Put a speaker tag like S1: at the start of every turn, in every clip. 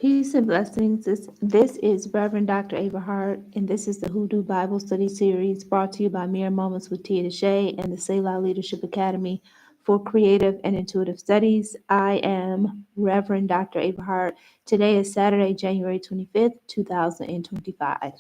S1: Peace and blessings. This is Reverend Dr. Abrahart, and this is the Hoodoo Bible Study Series brought to you by Mere Moments with Tia Deshay and the Selah Leadership Academy for Creative and Intuitive Studies. I am Reverend Dr. Abrahart. Today is Saturday, January 25th, 2025.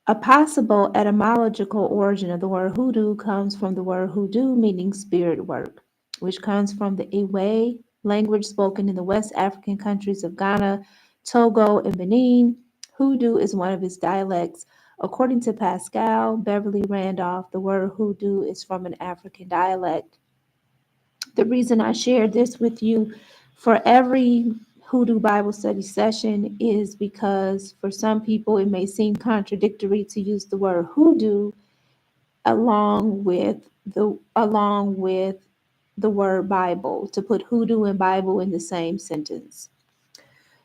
S1: A possible etymological origin of the word hoodoo comes from the word hoodoo, meaning spirit work, which comes from the Ewe language spoken in the West African countries of Ghana, Togo, and Benin. Hoodoo is one of its dialects. According to Pascal Beverly Randolph, the word hoodoo is from an African dialect. The reason I shared this with you for every Hoodoo Bible study session is because for some people it may seem contradictory to use the word hoodoo along with the word Bible, to put hoodoo and Bible in the same sentence.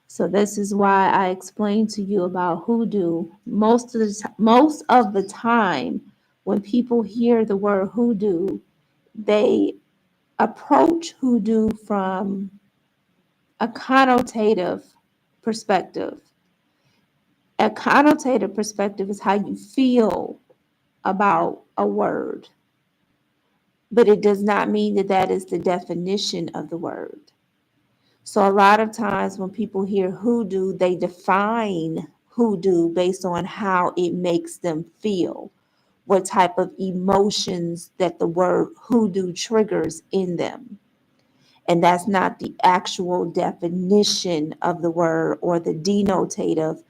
S1: So this is why I explained to you about hoodoo. Most of the time when people hear the word hoodoo, they approach hoodoo from a connotative perspective. A connotative perspective is how you feel about a word, but it does not mean that that is the definition of the word. So a lot of times when people hear hoodoo, they define hoodoo based on how it makes them feel, what type of emotions that the word hoodoo triggers in them. And that's not the actual definition of the word or the denotative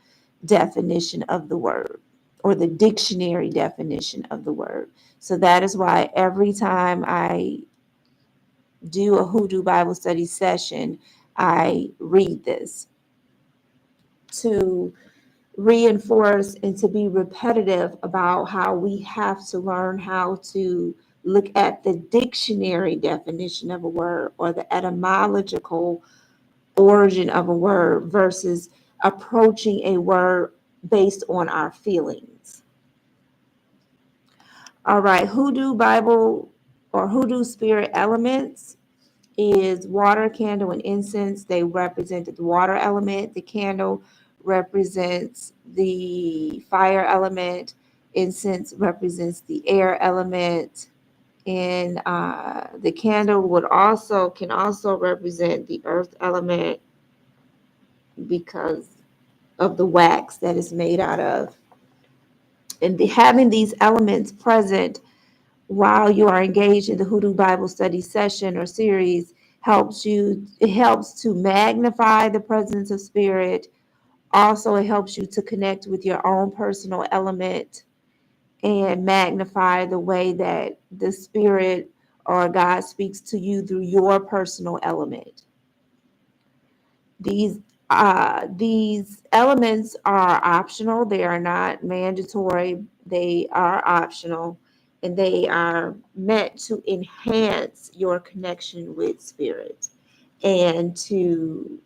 S1: definition of the word or the dictionary definition of the word. So that is why every time I do a Hoodoo Bible study session, I read this to reinforce and to be repetitive about how we have to learn how to look at the dictionary definition of a word or the etymological origin of a word versus approaching a word based on our feelings. All right, Hoodoo Bible or Hoodoo spirit elements is water, candle, and incense. They represent the water element. The candle represents the fire element. Incense represents the air element. And the candle can also represent the earth element because of the wax that is made out of. And having these elements present while you are engaged in the Hoodoo Bible study session or series it helps to magnify the presence of spirit. Also, it helps you to connect with your own personal element and magnify the way that the spirit or God speaks to you through your personal element. These elements are optional. They are not mandatory. They are optional, and they are meant to enhance your connection with spirit and to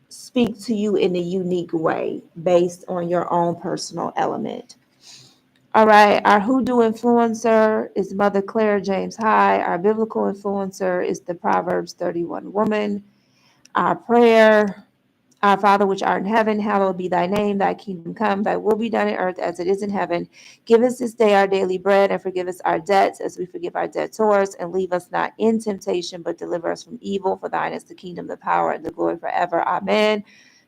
S1: speak to you in a unique way based on your own personal element. All right, our Hoodoo influencer is Mother Claire James High. Our biblical influencer is the Proverbs 31 woman. Our prayer: Our Father which art in heaven, hallowed be thy name. Thy kingdom come, thy will be done in earth as it is in heaven. Give us this day our daily bread, and forgive us our debts as we forgive our debtors. And leave us not in temptation, but deliver us from evil. For thine is the kingdom, the power, and the glory forever. Amen.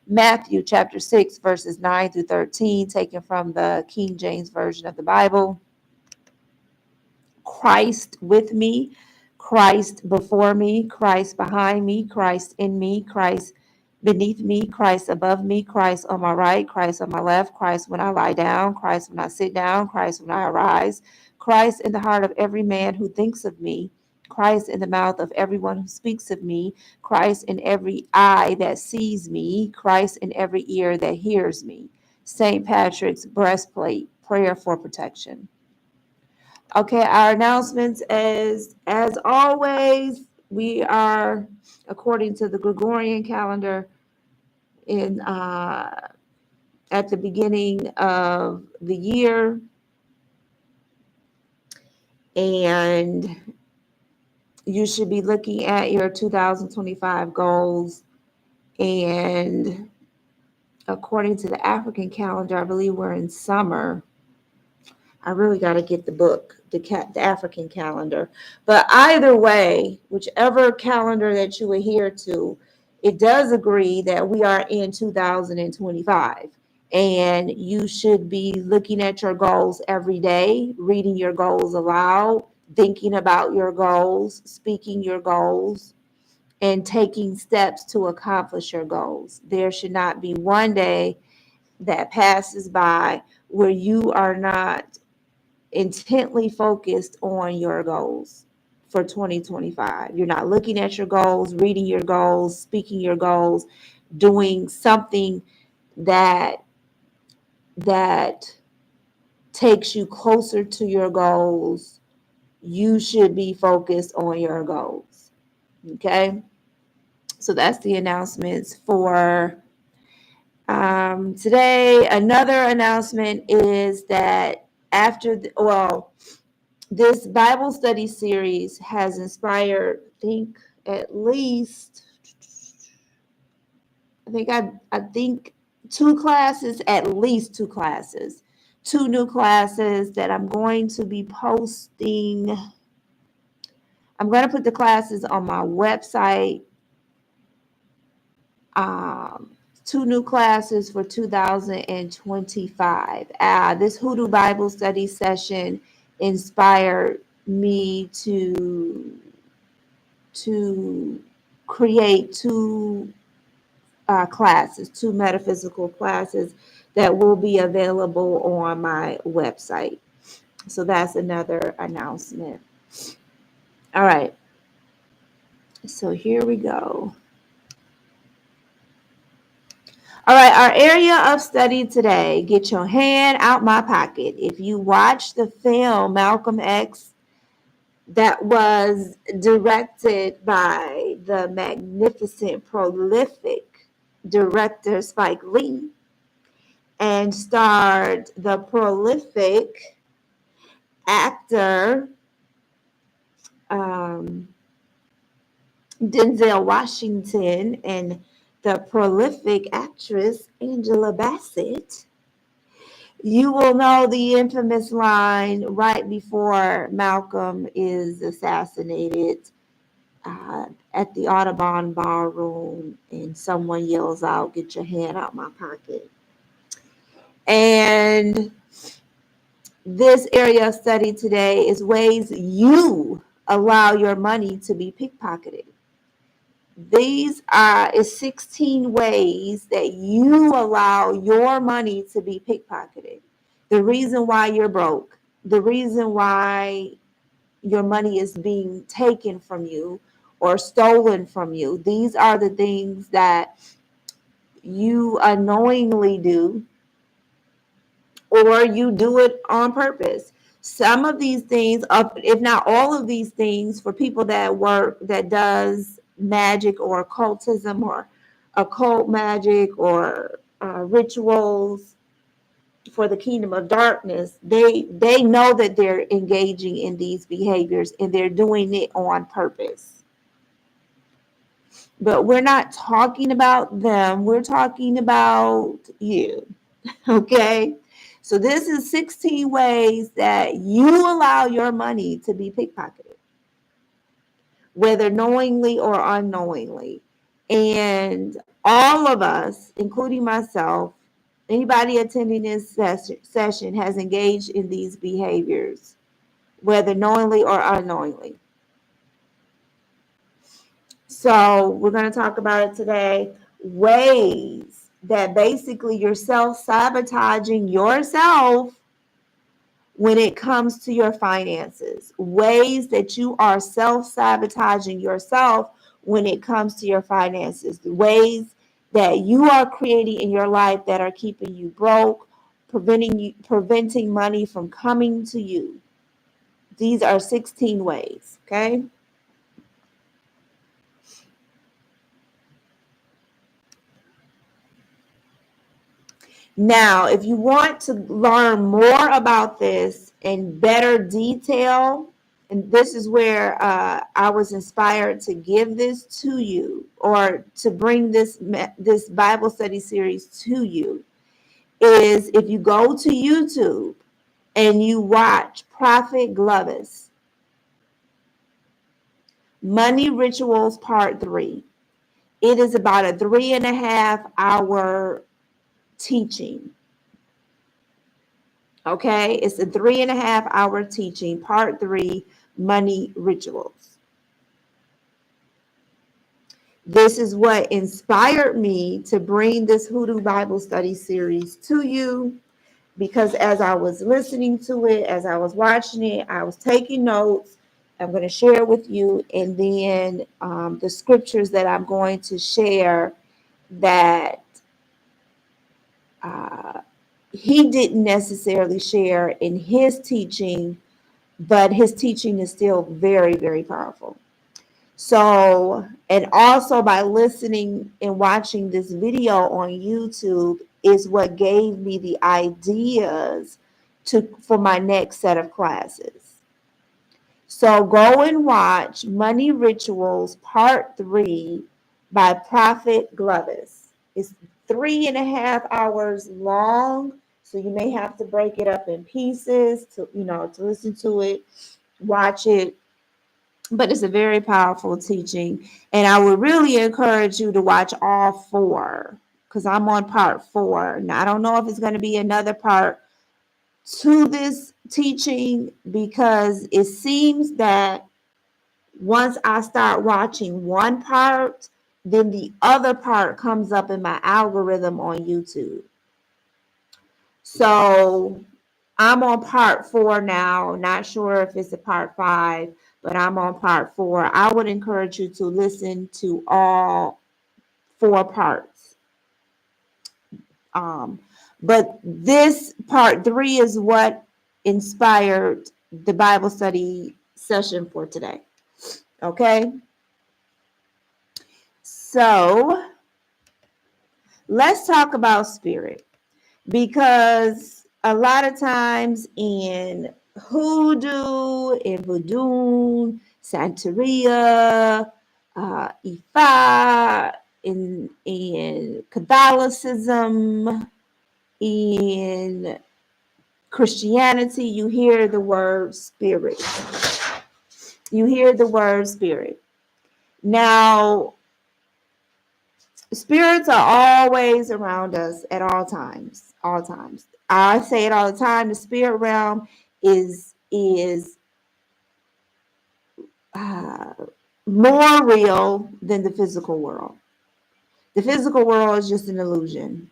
S1: Matthew chapter 6, verses 9 through 13, taken from the King James Version of the Bible. Christ with me, Christ before me, Christ behind me, Christ in me, Christ beneath me, Christ above me, Christ on my right, Christ on my left, Christ when I lie down, Christ when I sit down, Christ when I arise, Christ in the heart of every man who thinks of me, Christ in the mouth of everyone who speaks of me, Christ in every eye that sees me, Christ in every ear that hears me. St. Patrick's breastplate, prayer for protection. Okay, our announcements as always, we are according to the Gregorian calendar in at the beginning of the year, and you should be looking at your 2025 goals. And according to the African calendar, I believe we're in summer. I really got to get the book, the African calendar. But either way, whichever calendar that you adhere to, it does agree that we are in 2025. And you should be looking at your goals every day, reading your goals aloud, thinking about your goals, speaking your goals, and taking steps to accomplish your goals. There should not be one day that passes by where you are not intently focused on your goals for 2025. You're not looking at your goals, reading your goals, speaking your goals, doing something that that takes you closer to your goals. You should be focused on your goals. Okay? So that's the announcements for today. Another announcement is that this Bible study series has inspired, at least, I think at least two classes, two new classes that I'm going to be posting. I'm going to put the classes on my website. Um, Two new classes for 2025. This Hoodoo Bible study session inspired me to create two classes, two metaphysical classes that will be available on my website. So that's another announcement. All right. So here we go. All right, our area of study today, get your hand out my pocket. If you watch the film Malcolm X that was directed by the magnificent, prolific director Spike Lee and starred the prolific actor Denzel Washington and the prolific actress Angela Bassett, you will know the infamous line right before Malcolm is assassinated at the Audubon Ballroom, and someone yells out, "Get your hand out my pocket." And this area of study today is ways you allow your money to be pickpocketed. These is 16 ways that you allow your money to be pickpocketed. The reason why you're broke, the reason why your money is being taken from you or stolen from you. These are the things that you unknowingly do, or you do it on purpose. Some of these things, if not all of these things, for people that does magic or occultism or occult magic or rituals for the kingdom of darkness, they know that they're engaging in these behaviors and they're doing it on purpose. But we're not talking about them. We're talking about you. Okay? So this is 16 ways that you allow your money to be pickpocketed, whether knowingly or unknowingly. And all of us, including myself, anybody attending this session has engaged in these behaviors, whether knowingly or unknowingly. So we're going to talk about it today. Ways that basically you're self-sabotaging yourself when it comes to your finances. Ways that you are self-sabotaging yourself when it comes to your finances. The ways that you are creating in your life that are keeping you broke, preventing money from coming to you. These are 16 ways, okay? Now, if you want to learn more about this in better detail, And this is where I was inspired to give this to you, or to bring this Bible study series to you, is if you go to YouTube and you watch Prophet Glovis, Money Rituals Part 3. It is about a 3.5 hour teaching. Okay, it's a 3.5 hour teaching, Part 3, Money Rituals. This is what inspired me to bring this Hoodoo Bible study series to you, because as I was listening to it, as I was watching it, I was taking notes. I'm going to share with you, and then the scriptures that I'm going to share that he didn't necessarily share in his teaching, but his teaching is still very, very powerful. So, and also by listening and watching this video on YouTube is what gave me the ideas for my next set of classes. So go and watch Money Rituals Part 3 by Prophet Glovis. It's 3.5 hours long, so you may have to break it up in pieces to listen to it, watch it. But it's a very powerful teaching, and I would really encourage you to watch all 4, because I'm on part 4. Now I don't know if it's going to be another part to this teaching, because it seems that once I start watching one part, then the other part comes up in my algorithm on YouTube. So I'm on part 4 now. Not sure if it's a part 5, but I'm on part 4. I would encourage you to listen to all 4 parts. But this part 3 is what inspired the Bible study session for today. Okay? So let's talk about spirit, because a lot of times in Hoodoo, in Voodoo, Santeria, Ifa, in Catholicism, in Christianity, you hear the word spirit. You hear the word spirit. Now, spirits are always around us at all times. All times. I say it all the time. The spirit realm is more real than the physical world. The physical world is just an illusion.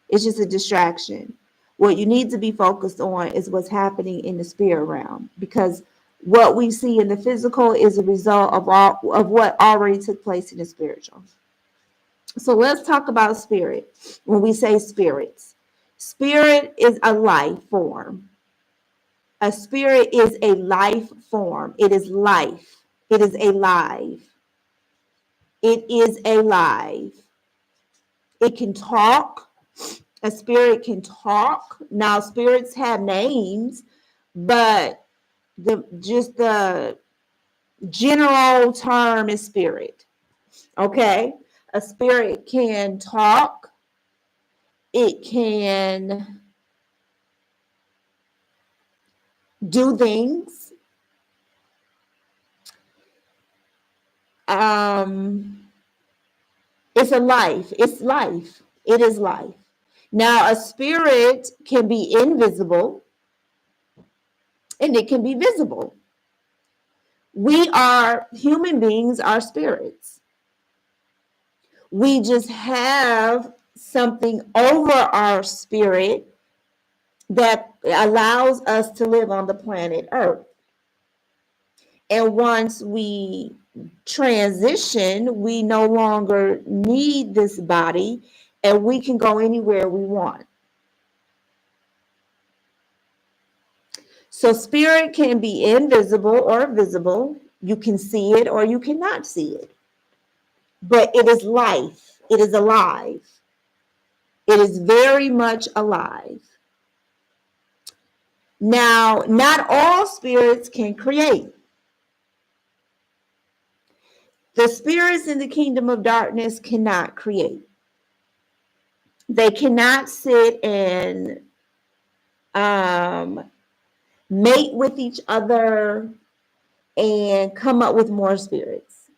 S1: It's just a distraction. What you need to be focused on is what's happening in the spirit realm, because what we see in the physical is a result of what already took place in the spiritual. So let's talk about spirit. When we say spirits, spirit is a life form. A spirit is a life form. It is life. It is alive. It is alive. It can talk. A spirit can talk. Now, spirits have names, but the general term is spirit. Okay? A spirit can talk. It can do things. It's a life. It's life. It is life. Now, a spirit can be invisible and it can be visible. Human beings are spirits. We just have something over our spirit that allows us to live on the planet Earth. And once we transition, we no longer need this body and we can go anywhere we want. So spirit can be invisible or visible. You can see it or you cannot see it. But it is life. It is alive. It is very much alive. Now, not all spirits can create. The spirits in the kingdom of darkness cannot create. They cannot sit and mate with each other and come up with more spirits.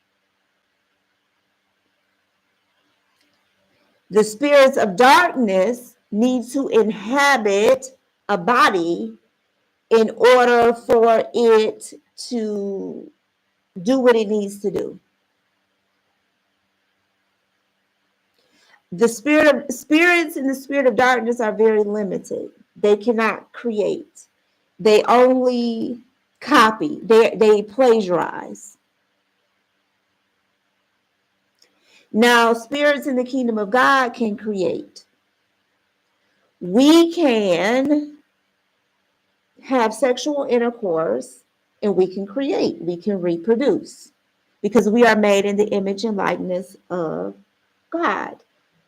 S1: The spirits of darkness need to inhabit a body in order for it to do what it needs to do. The spirits in the spirit of darkness are very limited. They cannot create. They only copy. They plagiarize. Now, spirits in the kingdom of God can create. We can have sexual intercourse and we can create. We can reproduce because we are made in the image and likeness of God,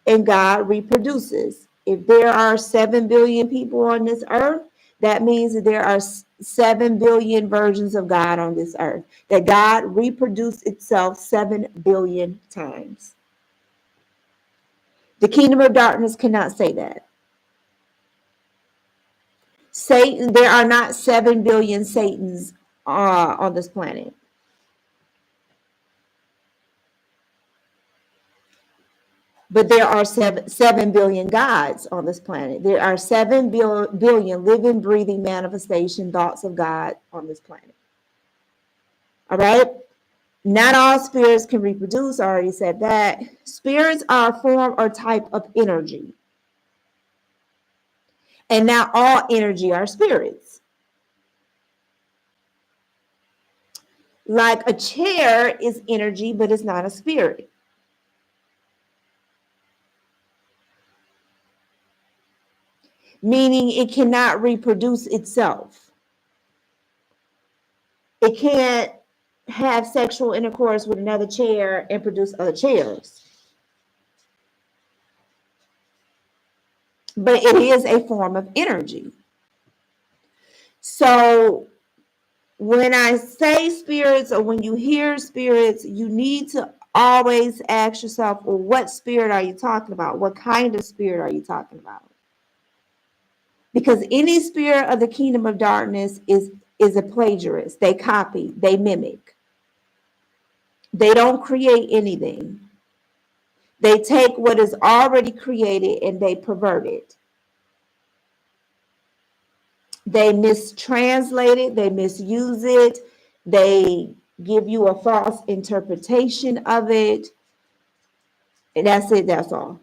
S1: and God reproduces. If there are 7 billion people on this earth, that means that there are 7 billion versions of God on this earth, that God reproduced itself 7 billion times. The kingdom of darkness cannot say that. Satan, there are not 7 billion Satans on this planet. But there are 7 billion gods on this planet. There are 7 billion living, breathing manifestation thoughts of God on this planet. All right? Not all spirits can reproduce. I already said that. Spirits are a form or type of energy. And not all energy are spirits. Like a chair is energy, but it's not a spirit. Meaning it cannot reproduce itself. It can't have sexual intercourse with another chair and produce other chairs. But it is a form of energy. So when I say spirits or when you hear spirits, you need to always ask yourself, well, what spirit are you talking about? What kind of spirit are you talking about? Because any spirit of the kingdom of darkness is a plagiarist. They copy, they mimic. They don't create anything. They take what is already created and they pervert it. They mistranslate it, they misuse it, they give you a false interpretation of it. And that's it, that's all.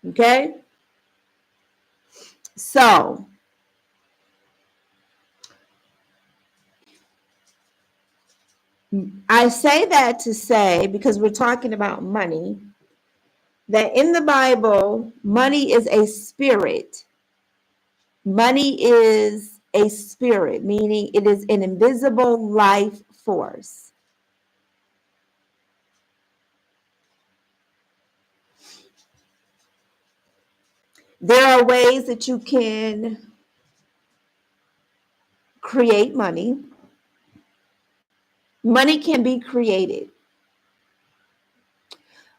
S1: Okay? So, I say that to say, because we're talking about money, that in the Bible, money is a spirit. Money is a spirit, meaning it is an invisible life force. There are ways that you can create money. Money can be created.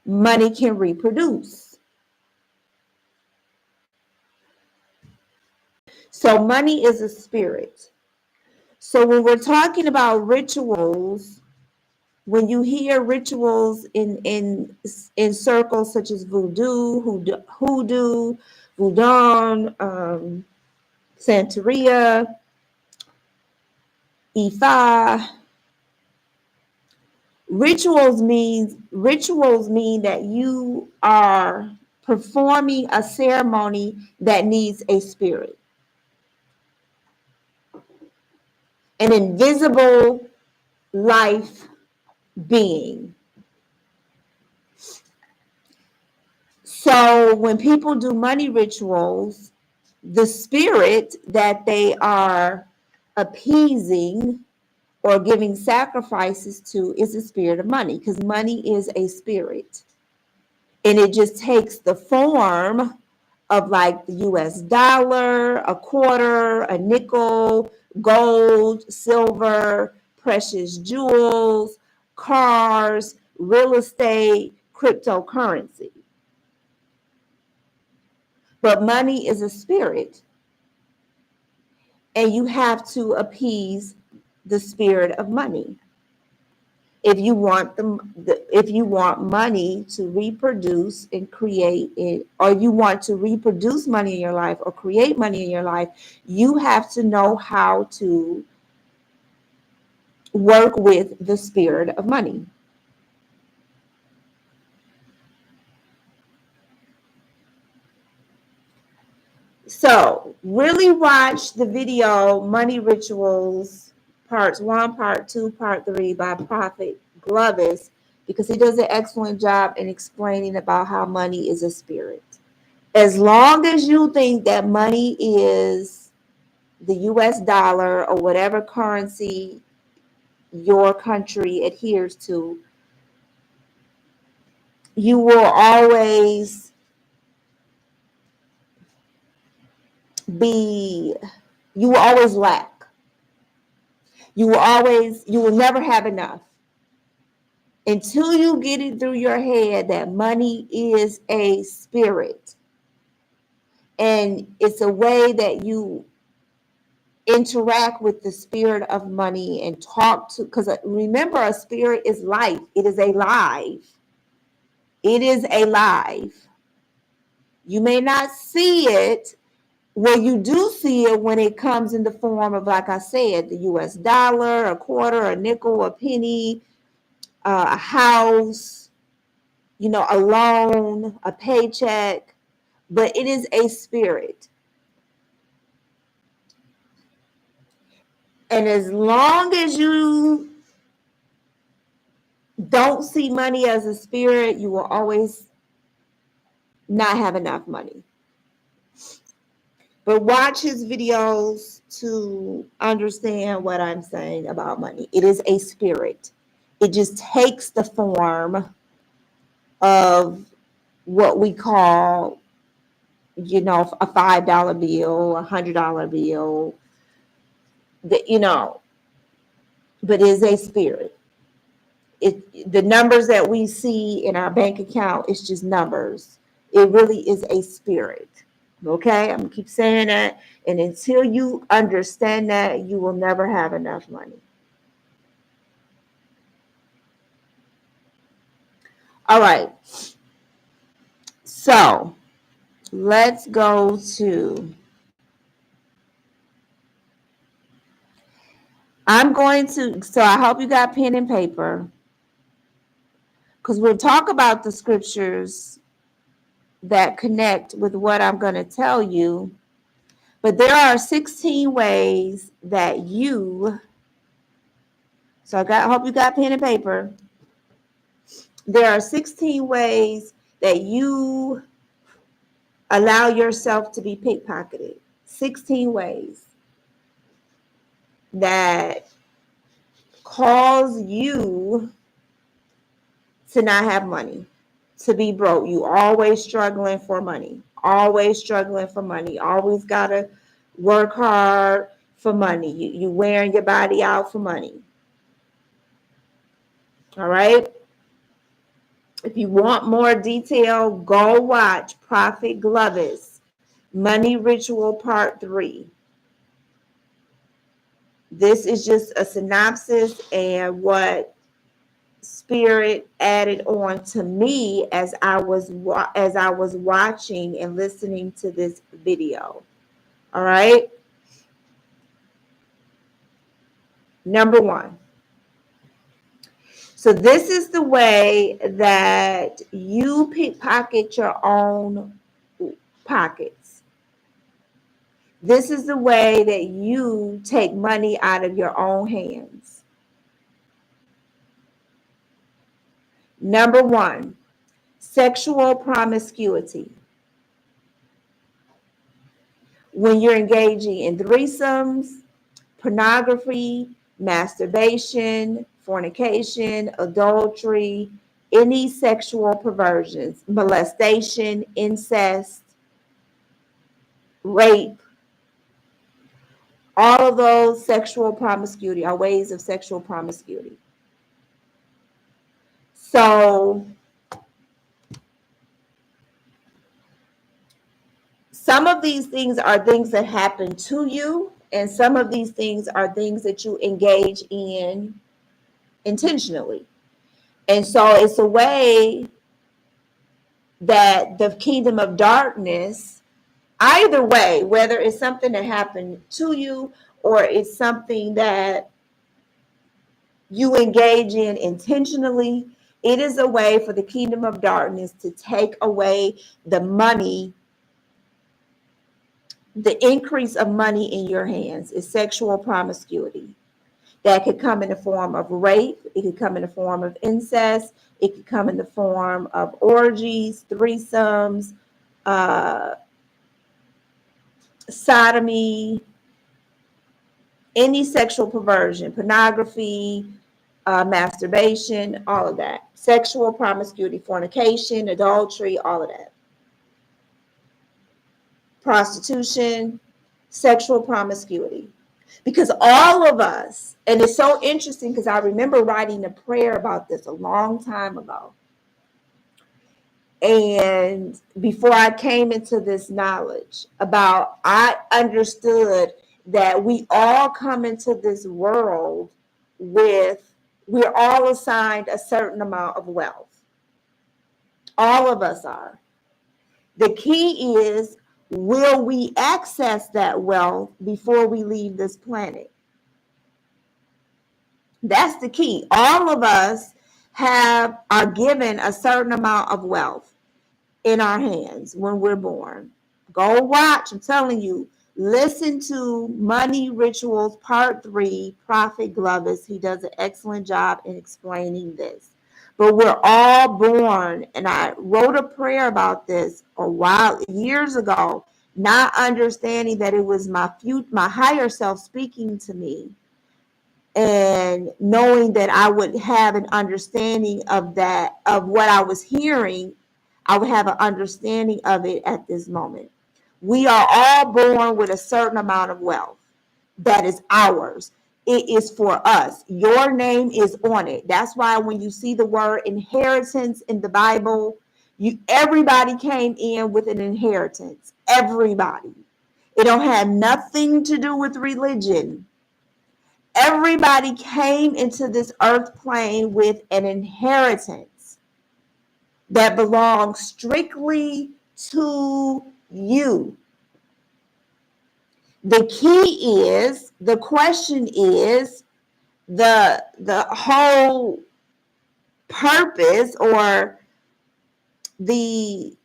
S1: Money can reproduce. So money is a spirit. So when we're talking about rituals, when you hear rituals in circles such as voodoo, hoodoo, voodoo, Santeria, Ifa, rituals mean that you are performing a ceremony that needs a spirit, an invisible life being. So when people do money rituals, the spirit that they are appeasing or giving sacrifices to is the spirit of money, because money is a spirit. And it just takes the form of like the US dollar, a quarter, a nickel, gold, silver, precious jewels, cars, real estate, cryptocurrency. But money is a spirit, and you have to appease the spirit of money. If you want if you want money to reproduce and create it, or you want to reproduce money in your life or create money in your life, you have to know how to work with the spirit of money. So really watch the video Money Rituals Parts 1, Part 2, Part 3 by Prophet Glovis, because he does an excellent job in explaining about how money is a spirit. As long as you think that money is the US dollar or whatever currency your country adheres to, you will always be, you will always lack. You will never have enough until you get it through your head that money is a spirit. And it's a way that you interact with the spirit of money and talk to, because remember, a spirit is life. It is alive. It is alive. You may not see it. Well, you do see it when it comes in the form of, like I said, the US dollar, a quarter, a nickel, a penny, a house, a loan, a paycheck, but it is a spirit. And as long as you don't see money as a spirit, you will always not have enough money. But watch his videos to understand what I'm saying about money. It is a spirit. It just takes the form of what we call, a $5 bill, $100 bill, but it is a spirit. The numbers that we see in our bank account is just numbers. It really is a spirit. Okay, I'm gonna keep saying that, and until you understand that, you will never have enough money. All right, so let's go to, so I hope you got pen and paper, because we'll talk about the scriptures that connect with what I'm going to tell you. But there are 16 ways that so I hope you got pen and paper. There are 16 ways that you allow yourself to be pickpocketed. 16 ways that cause you to not have money, to be broke. You always struggling for money, always struggling for money, always got to work hard for money. You wearing your body out for money. All right. If you want more detail, go watch Prophet Glovis, Money Ritual Part 3. This is just a synopsis and what Spirit added on to me as I was watching and listening to this video. All right. Number 1. So this is the way that you pickpocket your own pockets. This is the way that you take money out of your own hands. Number 1, sexual promiscuity. When you're engaging in threesomes, pornography, masturbation, fornication, adultery, any sexual perversions, molestation, incest, rape, all of those sexual promiscuity are ways of sexual promiscuity. So some of these things are things that happen to you, and some of these things are things that you engage in intentionally. And so it's a way that the kingdom of darkness, either way, whether it's something that happened to you or it's something that you engage in intentionally, it is a way for the kingdom of darkness to take away the money. The increase of money in your hands is sexual promiscuity. That could come in the form of rape. It could come in the form of incest. It could come in the form of orgies, threesomes, uh, sodomy, any sexual perversion, pornography, masturbation, all of that. Sexual promiscuity, fornication, adultery, all of that. Prostitution, sexual promiscuity. Because all of us, and it's so interesting because I remember writing a prayer about this a long time ago. And before I came into this knowledge I understood that we all come into this world with, we're all assigned a certain amount of wealth. All of us are. The key is, will we access that wealth before we leave this planet? That's the key. All of us are given a certain amount of wealth in our hands when we're born. Go watch, I'm telling you, listen to Money Rituals Part 3, Prophet Glovis. He does an excellent job in explaining this. But we're all born, and I wrote a prayer about this years ago, not understanding that it was my higher self speaking to me, and knowing that I would have an understanding of that, of what I was hearing. I would have an understanding of it at this moment. We are all born with a certain amount of wealth that is ours. It is for us. Your name is on it. That's why when you see the word inheritance in the Bible, everybody came in with an inheritance. Everybody. It don't have nothing to do with religion. Everybody came into this earth plane with an inheritance that belongs strictly to you. The key is, the question is, the whole purpose, or the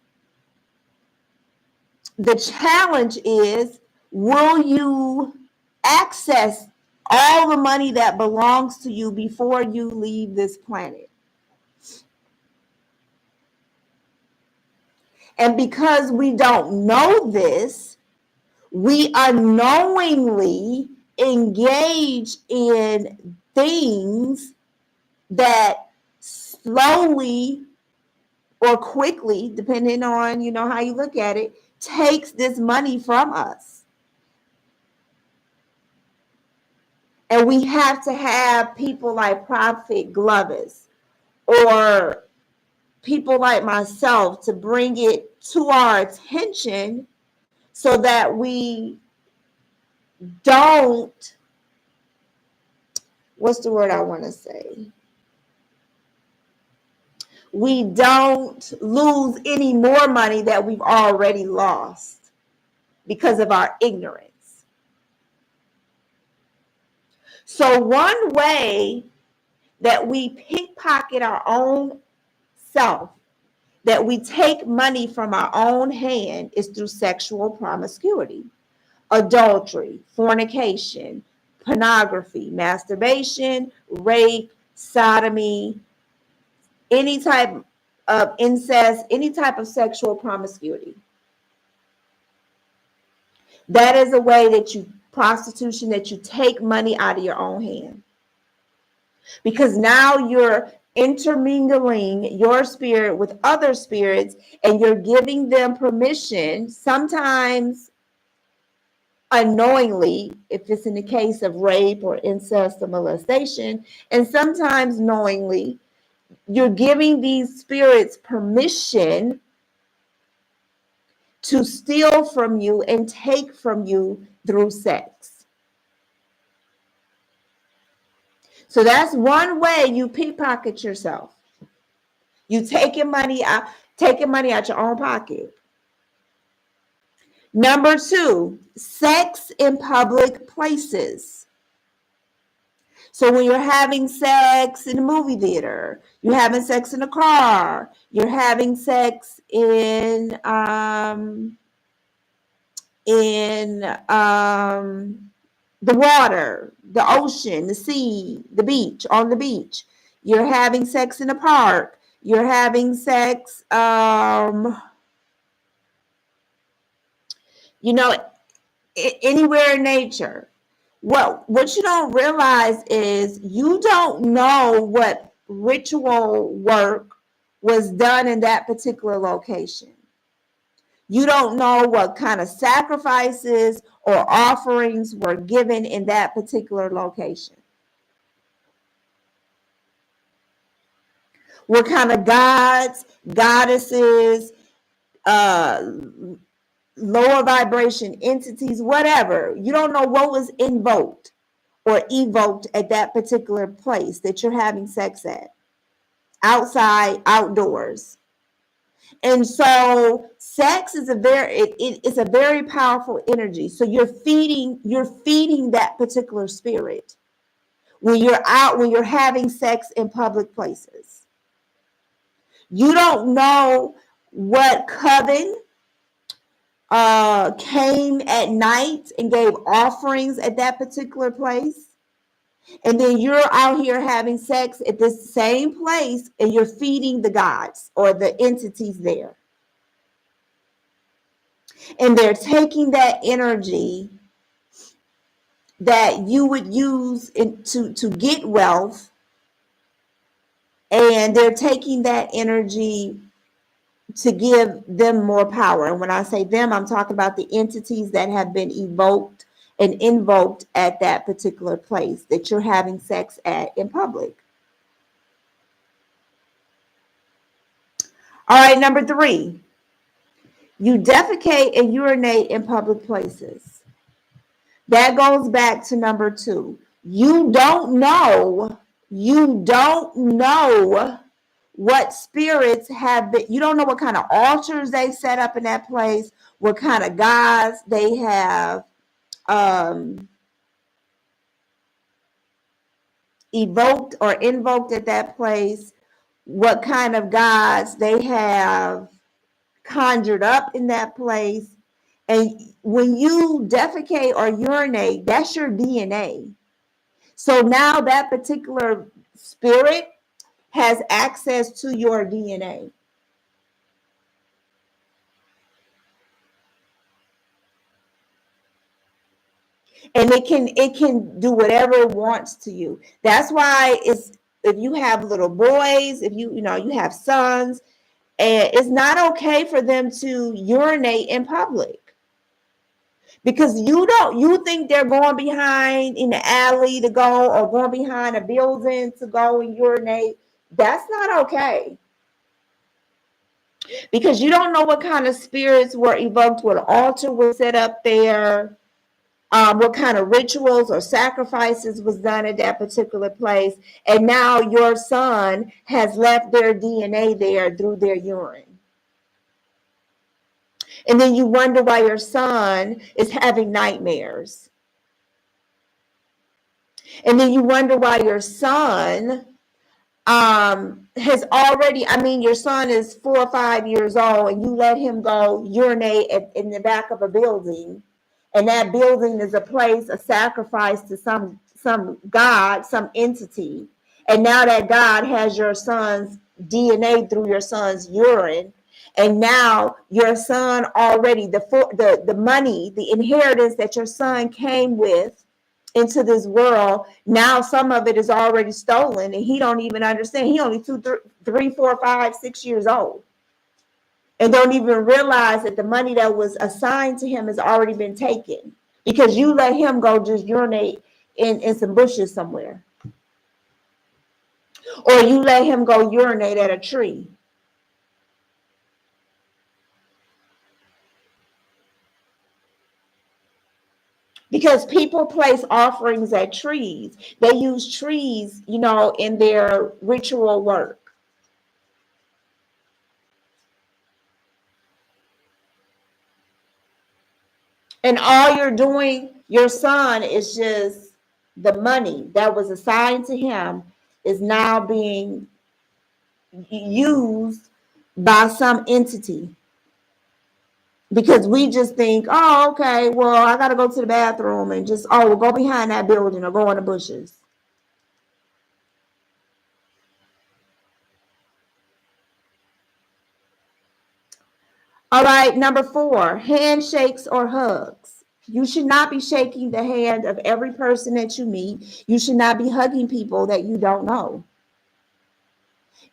S1: challenge is, will you access all the money that belongs to you before you leave this planet? And because we don't know this, we unknowingly engage in things that slowly or quickly, depending on, how you look at it, takes this money from us. And we have to have people like Prophet Glovis or people like myself to bring it to our attention so that we don't, what's the word I want to say? We don't lose any more money that we've already lost because of our ignorance. So one way that we pickpocket our own self, that we take money from our own hand, is through sexual promiscuity, adultery, fornication, pornography, masturbation, rape, sodomy, any type of incest, any type of sexual promiscuity. That is a way that prostitution, that you take money out of your own hand. Because now you're intermingling your spirit with other spirits, and you're giving them permission. Sometimes unknowingly, if it's in the case of rape or incest or molestation, and sometimes knowingly, you're giving these spirits permission to steal from you and take from you through sex. So that's one way you pickpocket yourself. You taking money out your own pocket. Number 2, sex in public places. So when you're having sex in a movie theater, you're having sex in a car, you're having sex in the water, the ocean, the sea, the beach, on the beach. You're having sex in a park. You're having sex, anywhere in nature. What you don't realize is you don't know what ritual work was done in that particular location. You don't know what kind of sacrifices or offerings were given in that particular location. What kind of gods, goddesses, lower vibration entities, whatever. You don't know what was invoked or evoked at that particular place that you're having sex at, outside, outdoors. And so sex is it's a very powerful energy. So you're feeding that particular spirit when you're having sex in public places. You don't know what coven came at night and gave offerings at that particular place. And then you're out here having sex at this same place and you're feeding the gods or the entities there. And they're taking that energy that you would use to get wealth, and they're taking that energy to give them more power. And when I say them, I'm talking about the entities that have been evoked and invoked at that particular place that you're having sex at in public. All right, number 3, you defecate and urinate in public places. That goes back to number 2. You don't know what spirits have been. You don't know what kind of altars they set up in that place, what kind of gods they have evoked or invoked at that place, what kind of gods they have conjured up in that place. And when you defecate or urinate, that's your DNA. So now that particular spirit has access to your DNA. And it can do whatever it wants to you. That's why if you have little boys, if you have sons, and it's not okay for them to urinate in public. Because you think they're going behind in the alley to go, or going behind a building to go and urinate. That's not okay. Because you don't know what kind of spirits were evoked, what altar was set up there, what kind of rituals or sacrifices was done at that particular place. And now your son has left their DNA there through their urine. And then you wonder why your son is having nightmares. And then you wonder why your son has already, your son is 4 or 5 years old and you let him go urinate in the back of a building. And that building is a place, a sacrifice to some god, some entity. And now that God has your son's DNA through your son's urine. And now your son already, the money, the inheritance that your son came with into this world, now some of it is already stolen and he don't even understand. He only 2, 3, 4, 5, 6 years old. And don't even realize that the money that was assigned to him has already been taken because you let him go just urinate in some bushes somewhere, or you let him go urinate at a tree. Because people place offerings at trees. They use trees, in their ritual work. And all you're doing, your son is just the money that was assigned to him is now being used by some entity. Because we just think, oh, okay, well, I got to go to the bathroom and just, oh, we'll go behind that building or go in the bushes. All right, number 4, handshakes or hugs. You should not be shaking the hand of every person that you meet. You should not be hugging people that you don't know.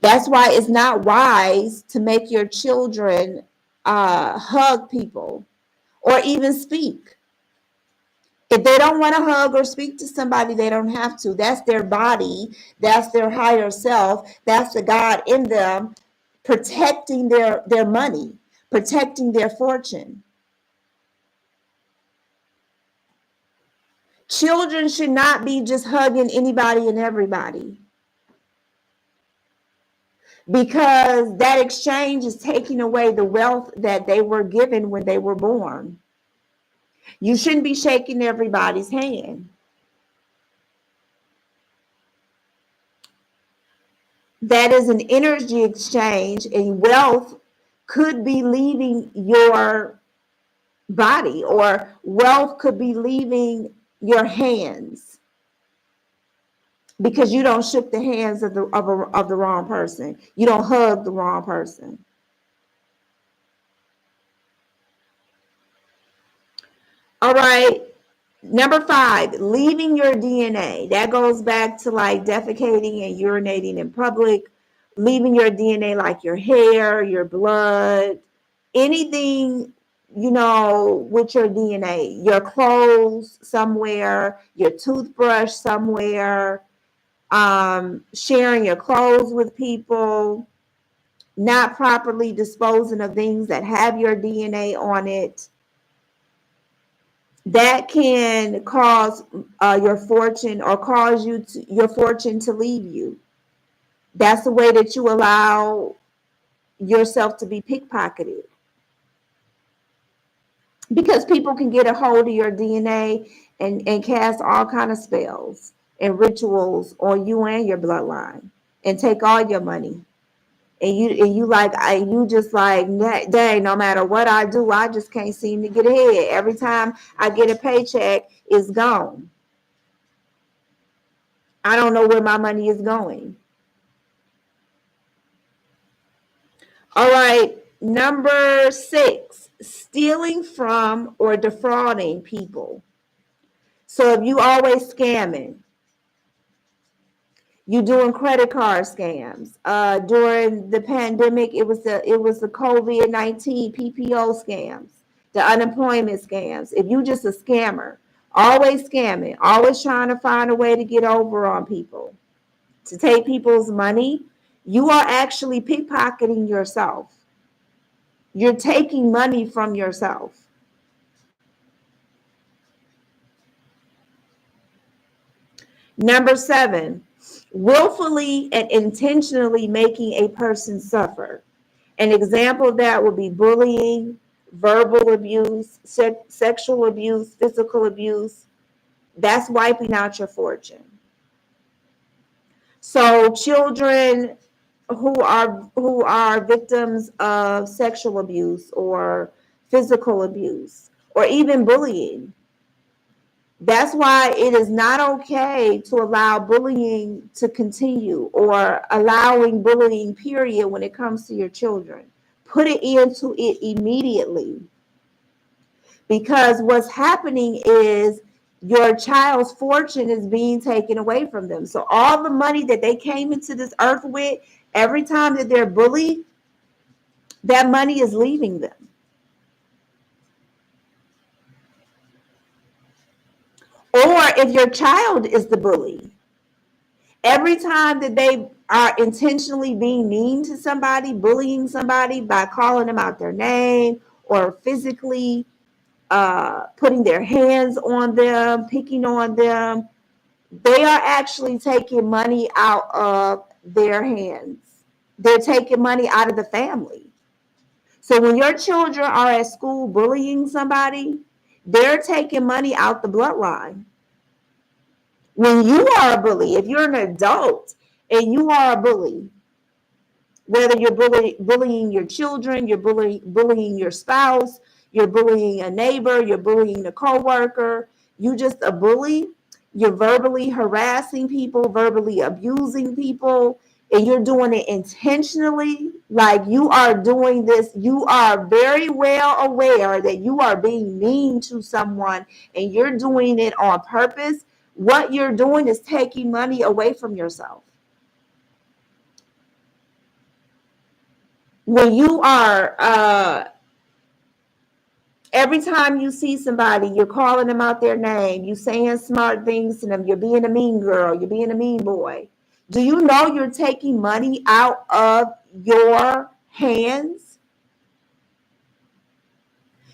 S1: That's why it's not wise to make your children hug people or even speak. If they don't want to hug or speak to somebody, they don't have to. That's their body. That's their higher self. That's the God in them protecting their money, protecting their fortune. Children should not be just hugging anybody and everybody, because that exchange is taking away the wealth that they were given when they were born. You shouldn't be shaking everybody's hand. That is an energy exchange, and wealth could be leaving your body, or wealth could be leaving your hands because you don't shook the hands of the wrong person. You don't hug the wrong person. All right. Number 5, leaving your DNA. That goes back to like defecating and urinating in public, leaving your DNA like your hair, your blood, anything, with your DNA, your clothes somewhere, your toothbrush somewhere, sharing your clothes with people, not properly disposing of things that have your DNA on it. That can cause your fortune, or cause your fortune to leave you. That's the way that you allow yourself to be pickpocketed, because people can get a hold of your DNA and cast all kind of spells and rituals on you and your bloodline and take all your money. And you like, you just like, dang, no matter what I do, I just can't seem to get ahead. Every time I get a paycheck, it's gone. I don't know where my money is going. All right. Number 6, stealing from or defrauding people. So if you always scamming, you doing credit card scams. During the pandemic, it was the COVID-19 PPO scams, the unemployment scams. If you just a scammer, always scamming, always trying to find a way to get over on people, to take people's money, you are actually pickpocketing yourself. You're taking money from yourself. Number 7, willfully and intentionally making a person suffer. An example of that would be bullying, verbal abuse, sexual abuse, physical abuse. That's wiping out your fortune. So children who are victims of sexual abuse or physical abuse or even bullying, that's why it is not okay to allow bullying to continue, or allowing bullying, period, when it comes to your children. Put it into it immediately, because what's happening is your child's fortune is being taken away from them. So all the money that they came into this earth with, every time that they're bullied, that money is leaving them. Or if your child is the bully, every time that they are intentionally being mean to somebody, bullying somebody by calling them out their name or physically putting their hands on them, picking on them, they are actually taking money out of their hands. They're taking money out of the family. So when your children are at school bullying somebody, they're taking money out the bloodline. When you are a bully, if you're an adult and you are a bully, whether you're bullying your children, you're bullying your spouse, you're bullying a neighbor, you're bullying a coworker, you just a bully, you're verbally harassing people, verbally abusing people, and you're doing it intentionally, like you are doing this, you are very well aware that you are being mean to someone and you're doing it on purpose. What you're doing is taking money away from yourself. When you are every time you see somebody, you're calling them out their name, you saying smart things to them, you're being a mean girl, you're being a mean boy. Do you know you're taking money out of your hands?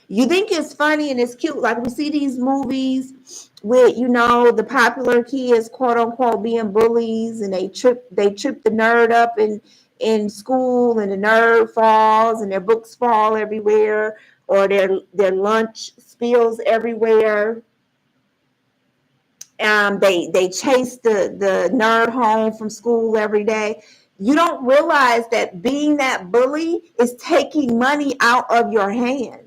S1: You think it's funny and it's cute, like we see these movies with, the popular kids, quote unquote, being bullies, and they trip the nerd up in school, and the nerd falls and their books fall everywhere, or their lunch spills everywhere. They chase the nerd home from school every day. You don't realize that being that bully is taking money out of your hands.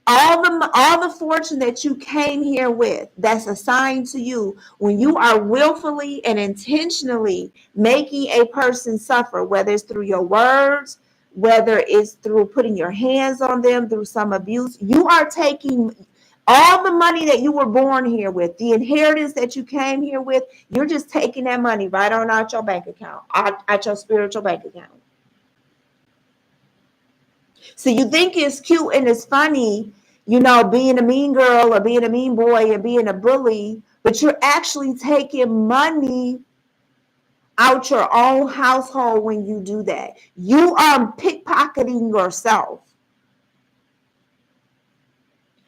S1: All the fortune that you came here with, that's assigned to you, when you are willfully and intentionally making a person suffer, whether it's through your words, whether it's through putting your hands on them, through some abuse, you are taking all the money that you were born here with, the inheritance that you came here with, you're just taking that money right on out your bank account, out your spiritual bank account. So you think it's cute and it's funny, being a mean girl or being a mean boy or being a bully, but you're actually taking money out your own household when you do that. You are pickpocketing yourself.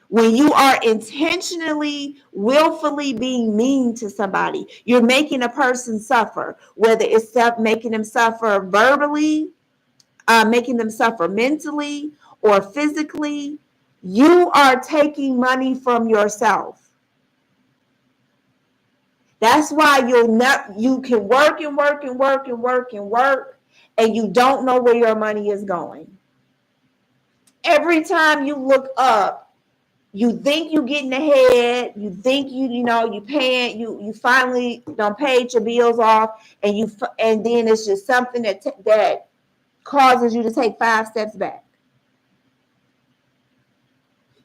S1: When you are intentionally, willfully being mean to somebody, you're making a person suffer, whether it's making them suffer verbally, making them suffer mentally or physically. You are taking money from yourself. That's why you can work and work and work and work and work, and you don't know where your money is going. Every time you look up, you think you're getting ahead. You think you paying. You finally don't pay your bills off, and then it's just something that causes you to take 5 steps back.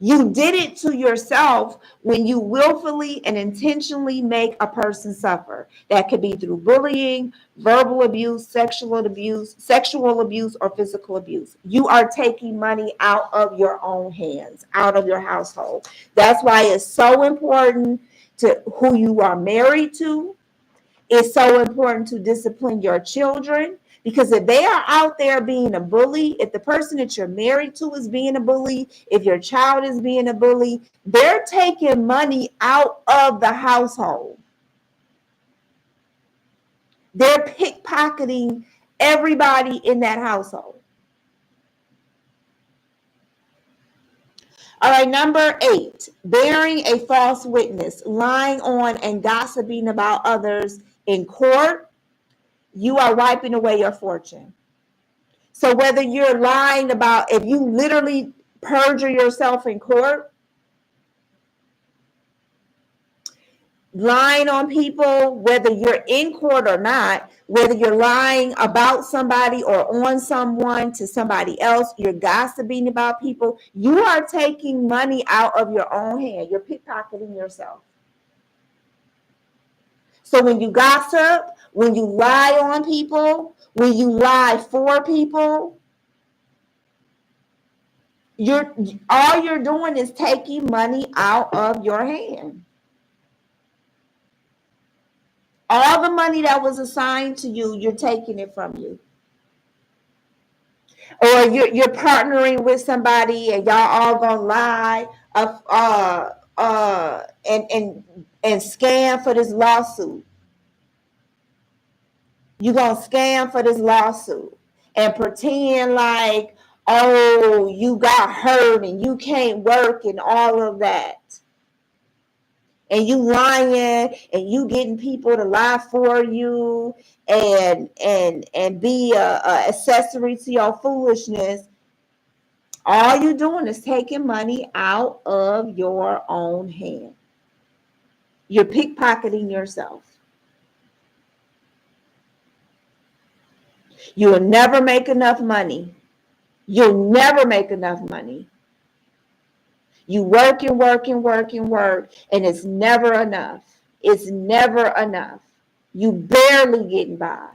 S1: You did it to yourself when you willfully and intentionally make a person suffer. That could be through bullying, verbal abuse, sexual abuse, or physical abuse. You are taking money out of your own hands, out of your household. That's why it's so important to who you are married to. It's so important to discipline your children, because if they are out there being a bully, if the person that you're married to is being a bully, if your child is being a bully, they're taking money out of the household. They're pickpocketing everybody in that household. All right, number 8, bearing a false witness, lying on and gossiping about others in court. You are wiping away your fortune. So whether you're lying about, if you literally perjure yourself in court, lying on people, whether you're in court or not, whether you're lying about somebody or on someone to somebody else, you're gossiping about people, you are taking money out of your own hand. You're pickpocketing yourself. So when you gossip, when you lie on people, when you lie for people, all you're doing is taking money out of your hand. All the money that was assigned to you, you're taking it from you. Or you're partnering with somebody and y'all all gonna lie and scam for this lawsuit. You're gonna scam for this lawsuit and pretend like, oh, you got hurt and you can't work and all of that. And you lying and you getting people to lie for you and be a accessory to your foolishness. All you're doing is taking money out of your own hand. You're pickpocketing yourself. You'll never make enough money. You'll never make enough money. You work and work and work and work, and it's never enough. It's never enough. You barely getting by.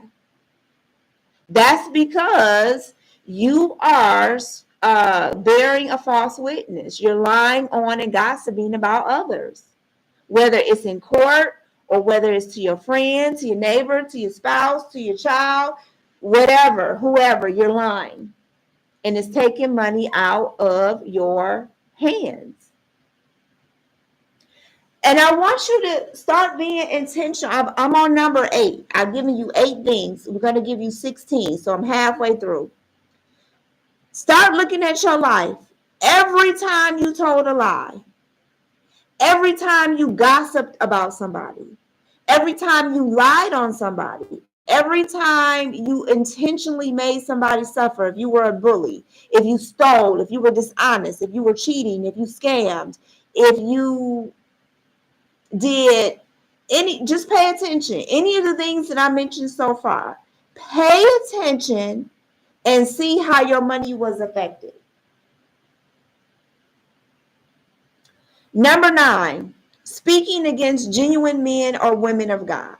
S1: That's because you are bearing a false witness. You're lying on and gossiping about others, whether it's in court or whether it's to your friend, to your neighbor, to your spouse, to your child, whatever, whoever, you're lying. And it's taking money out of your hands. And I want you to start being intentional. I'm on number 8. I've given you 8 things. We're going to give you 16. So I'm halfway through. Start looking at your life. Every time you told a lie, every time you gossiped about somebody, every time you lied on somebody, every time you intentionally made somebody suffer, if you were a bully, if you stole, if you were dishonest, if you were cheating, if you scammed, if you did just pay attention. Any of the things that I mentioned so far, pay attention and see how your money was affected. Number 9, speaking against genuine men or women of God.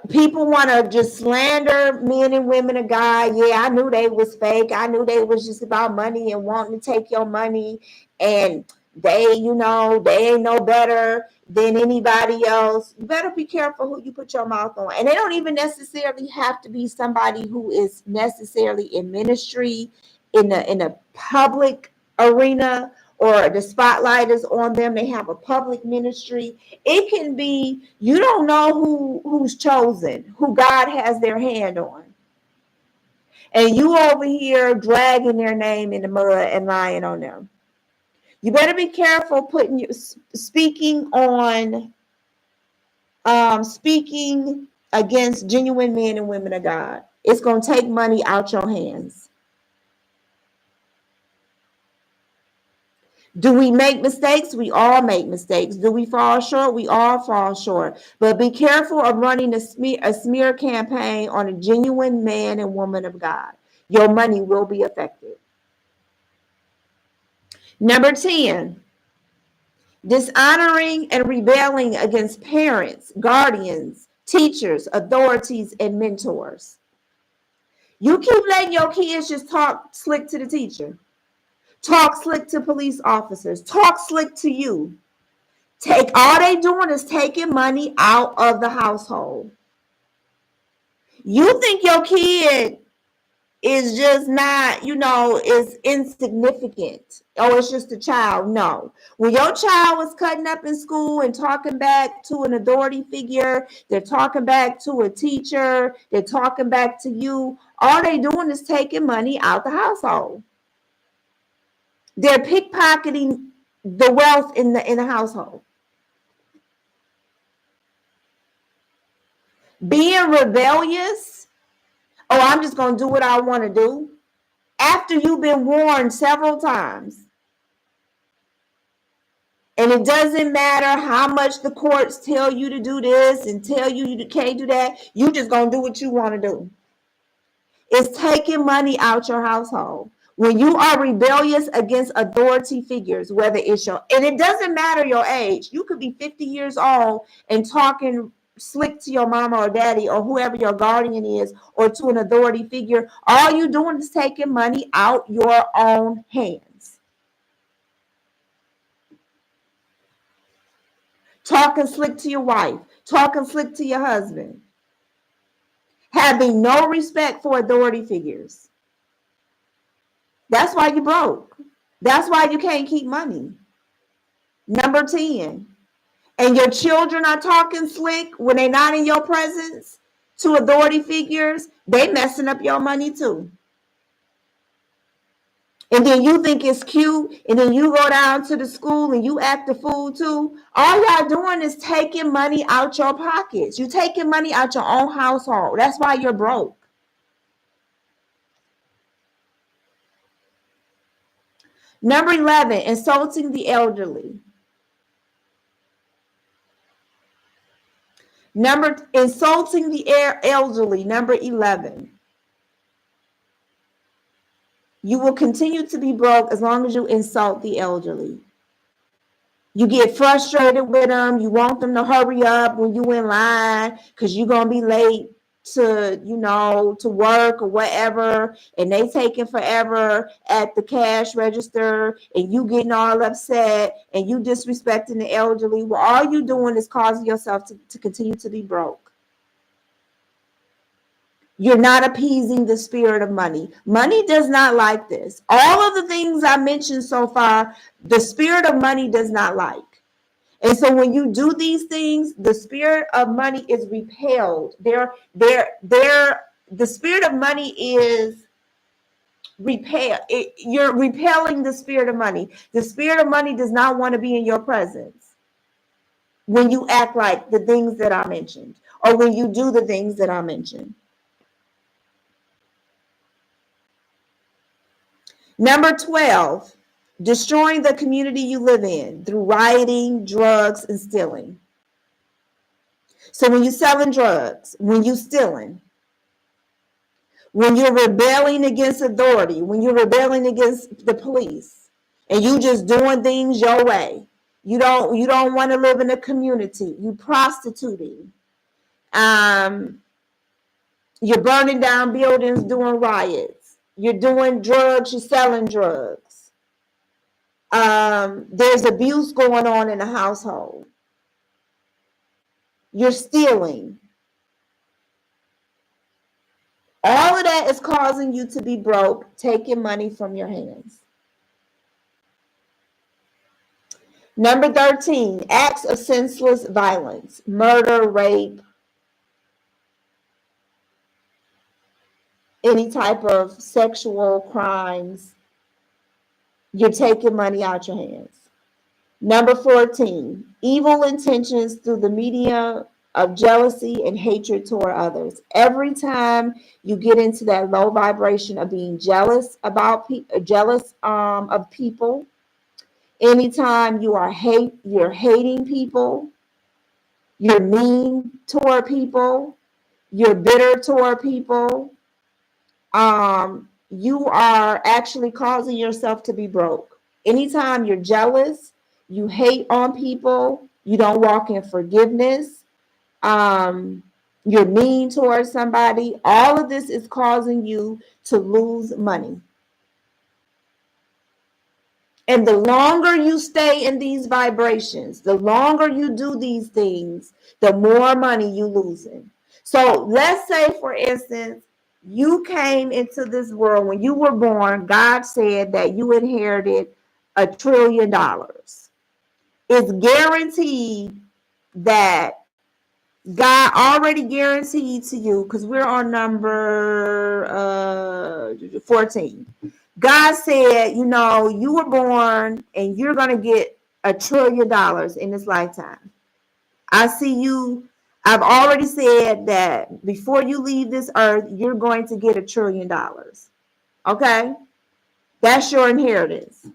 S1: People want to just slander men and women of God. Yeah, I knew they was fake. I knew they was just about money and wanting to take your money, and they ain't no better than anybody else. You better be careful who you put your mouth on. And they don't even necessarily have to be somebody who is necessarily in ministry, in a public arena, or the spotlight is on them. They have a public ministry. It can be, you don't know who's chosen, who God has their hand on. And you over here dragging their name in the mud and lying on them. You better be careful speaking against genuine men and women of God. It's going to take money out your hands. Do we make mistakes? We all make mistakes. Do we fall short? We all fall short. But be careful of running a smear campaign on a genuine man and woman of God. Your money will be affected. Number 10, dishonoring and rebelling against parents, guardians, teachers, authorities, and mentors. You keep letting your kids just talk slick to the teacher, talk slick to police officers, talk slick to you. All they doing is taking money out of the household. You think your kid is just not, is insignificant, or it's just a child. No. When your child was cutting up in school and talking back to an authority figure, they're talking back to a teacher, they're talking back to you, all they doing is taking money out the household. They're pickpocketing the wealth in the household. Being rebellious, oh, I'm just going to do what I want to do. After you've been warned several times. And it doesn't matter how much the courts tell you to do this and tell you can't do that. You just going to do what you want to do. It's taking money out your household. When you are rebellious against authority figures, whether it's and it doesn't matter your age. You could be 50 years old and talking slick to your mama or daddy or whoever your guardian is, or to an authority figure. All you're doing is taking money out your own hands. talking slick to your wife, talking slick to your husband, having no respect for authority figures. That's why you broke. That's why you can't keep money. Number 10, and your children are talking slick when they're not in your presence to authority figures, they messing up your money too. And then you think it's cute, and then you go down to the school and you act the fool too. All y'all doing is taking money out your pockets. You taking money out your own household. That's why you're broke. Number 11, insulting the elderly. Insulting the elderly, number 11. You will continue to be broke as long as you insult the elderly. You get frustrated with them. You want them to hurry up when you in line because you're going to be late to work or whatever. And they taking forever at the cash register and you getting all upset and you disrespecting the elderly. Well, all you doing is causing yourself to continue to be broke. You're not appeasing the spirit of money. Money does not like this. All of the things I mentioned so far, the spirit of money does not like. And so when you do these things, the spirit of money is repelled. The spirit of money is repelled. You're repelling the spirit of money. The spirit of money does not want to be in your presence when you act like the things that I mentioned or when you do the things that I mentioned. Number 12, destroying the community you live in through rioting, drugs, and stealing. So when you're selling drugs, when you're stealing, when you're rebelling against authority, when you're rebelling against the police, and you just doing things your way, you don't want to live in a community, you prostituting, you're burning down buildings, doing riots, you're doing drugs, you're selling drugs. There's abuse going on in the household. You're stealing. All of that is causing you to be broke, taking money from your hands. Number 13, acts of senseless violence, murder, rape, any type of sexual crimes. You're taking money out your hands. Number 14, evil intentions through the medium of jealousy and hatred toward others. Every time you get into that low vibration of being jealous of people, anytime you're hating people, you're mean toward people, you're bitter toward people, you are actually causing yourself to be broke. Anytime you're jealous, you hate on people, you don't walk in forgiveness, you're mean towards somebody, all of this is causing you to lose money. And the longer you stay in these vibrations, the longer you do these things, the more money you losing. So let's say, for instance, you came into this world when you were born. God said that you inherited $1 trillion. It's guaranteed that God already guaranteed to you, because we're on number 14. God said, you were born and you're going to get $1 trillion in this lifetime. I see you. I've already said that before you leave this earth, you're going to get $1 trillion. Okay? That's your inheritance.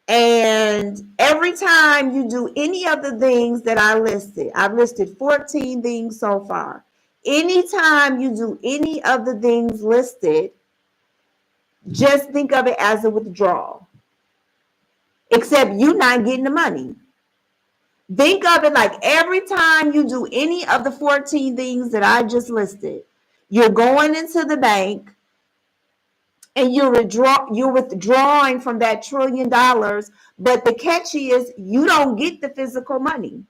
S1: And every time you do any of the things that I've listed 14 things so far. Anytime you do any of the things listed, just think of it as a withdrawal. Except you're not getting the money. Think of it like every time you do any of the 14 things that I just listed, you're going into the bank and you're withdrawing from that $1 trillion. But the catch is you don't get the physical money.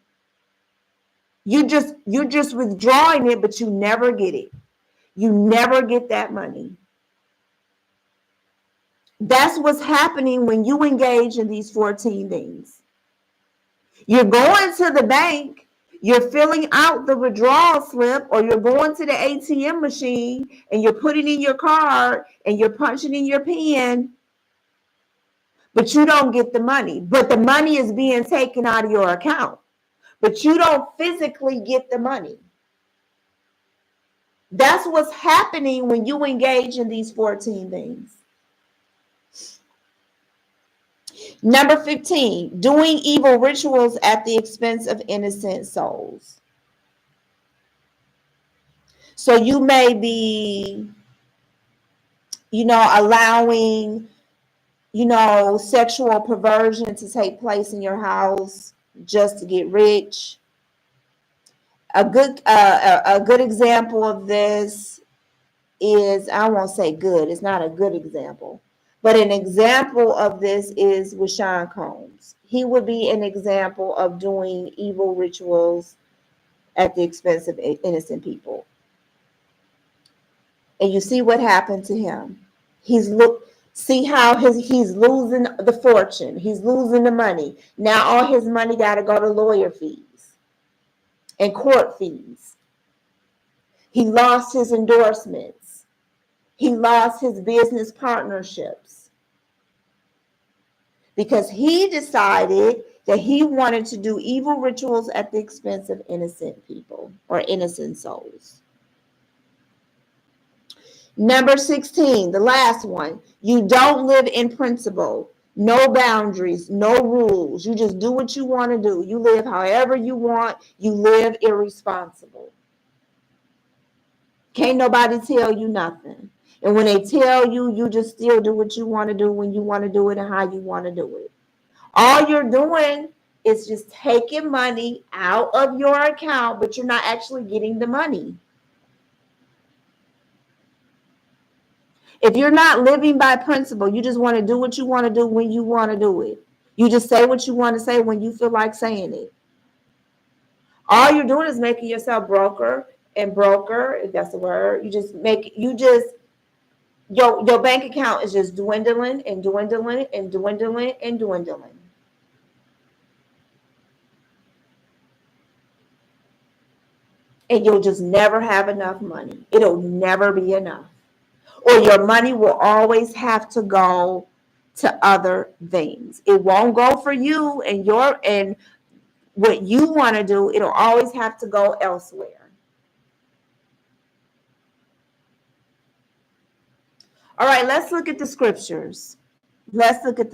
S1: You're just withdrawing it, but you never get it. You never get that money. That's what's happening when you engage in these 14 things. You're going to the bank, you're filling out the withdrawal slip, or you're going to the ATM machine and you're putting in your card and you're punching in your pen, but you don't get the money. But the money is being taken out of your account, but you don't physically get the money. That's what's happening when you engage in these 14 things. Number 15, doing evil rituals at the expense of innocent souls. So you may be, allowing, sexual perversion to take place in your house just to get rich. A good example of this is, I won't say good, it's not a good example, but an example of this is with Sean Combs. He would be an example of doing evil rituals at the expense of innocent people. And you see what happened to him. See how he's losing the fortune. He's losing the money. Now all his money got to go to lawyer fees and court fees. He lost his endorsements. He lost his business partnerships because he decided that he wanted to do evil rituals at the expense of innocent people or innocent souls. Number 16, the last one, you don't live in principle, no boundaries, no rules. You just do what you want to do. You live however you want. You live irresponsible. Can't nobody tell you nothing. And when they tell you, you just still do what you want to do when you want to do it and how you want to do it. All you're doing is just taking money out of your account, but you're not actually getting the money. If you're not living by principle, you just want to do what you want to do when you want to do it. You just say what you want to say when you feel like saying it. All you're doing is making yourself broker, if that's the word. Your bank account is just dwindling and dwindling and dwindling and dwindling. And you'll just never have enough money. It'll never be enough. Or your money will always have to go to other things. It won't go for you and what you want to do. It'll always have to go elsewhere. All right, let's look at the scriptures. So let's look at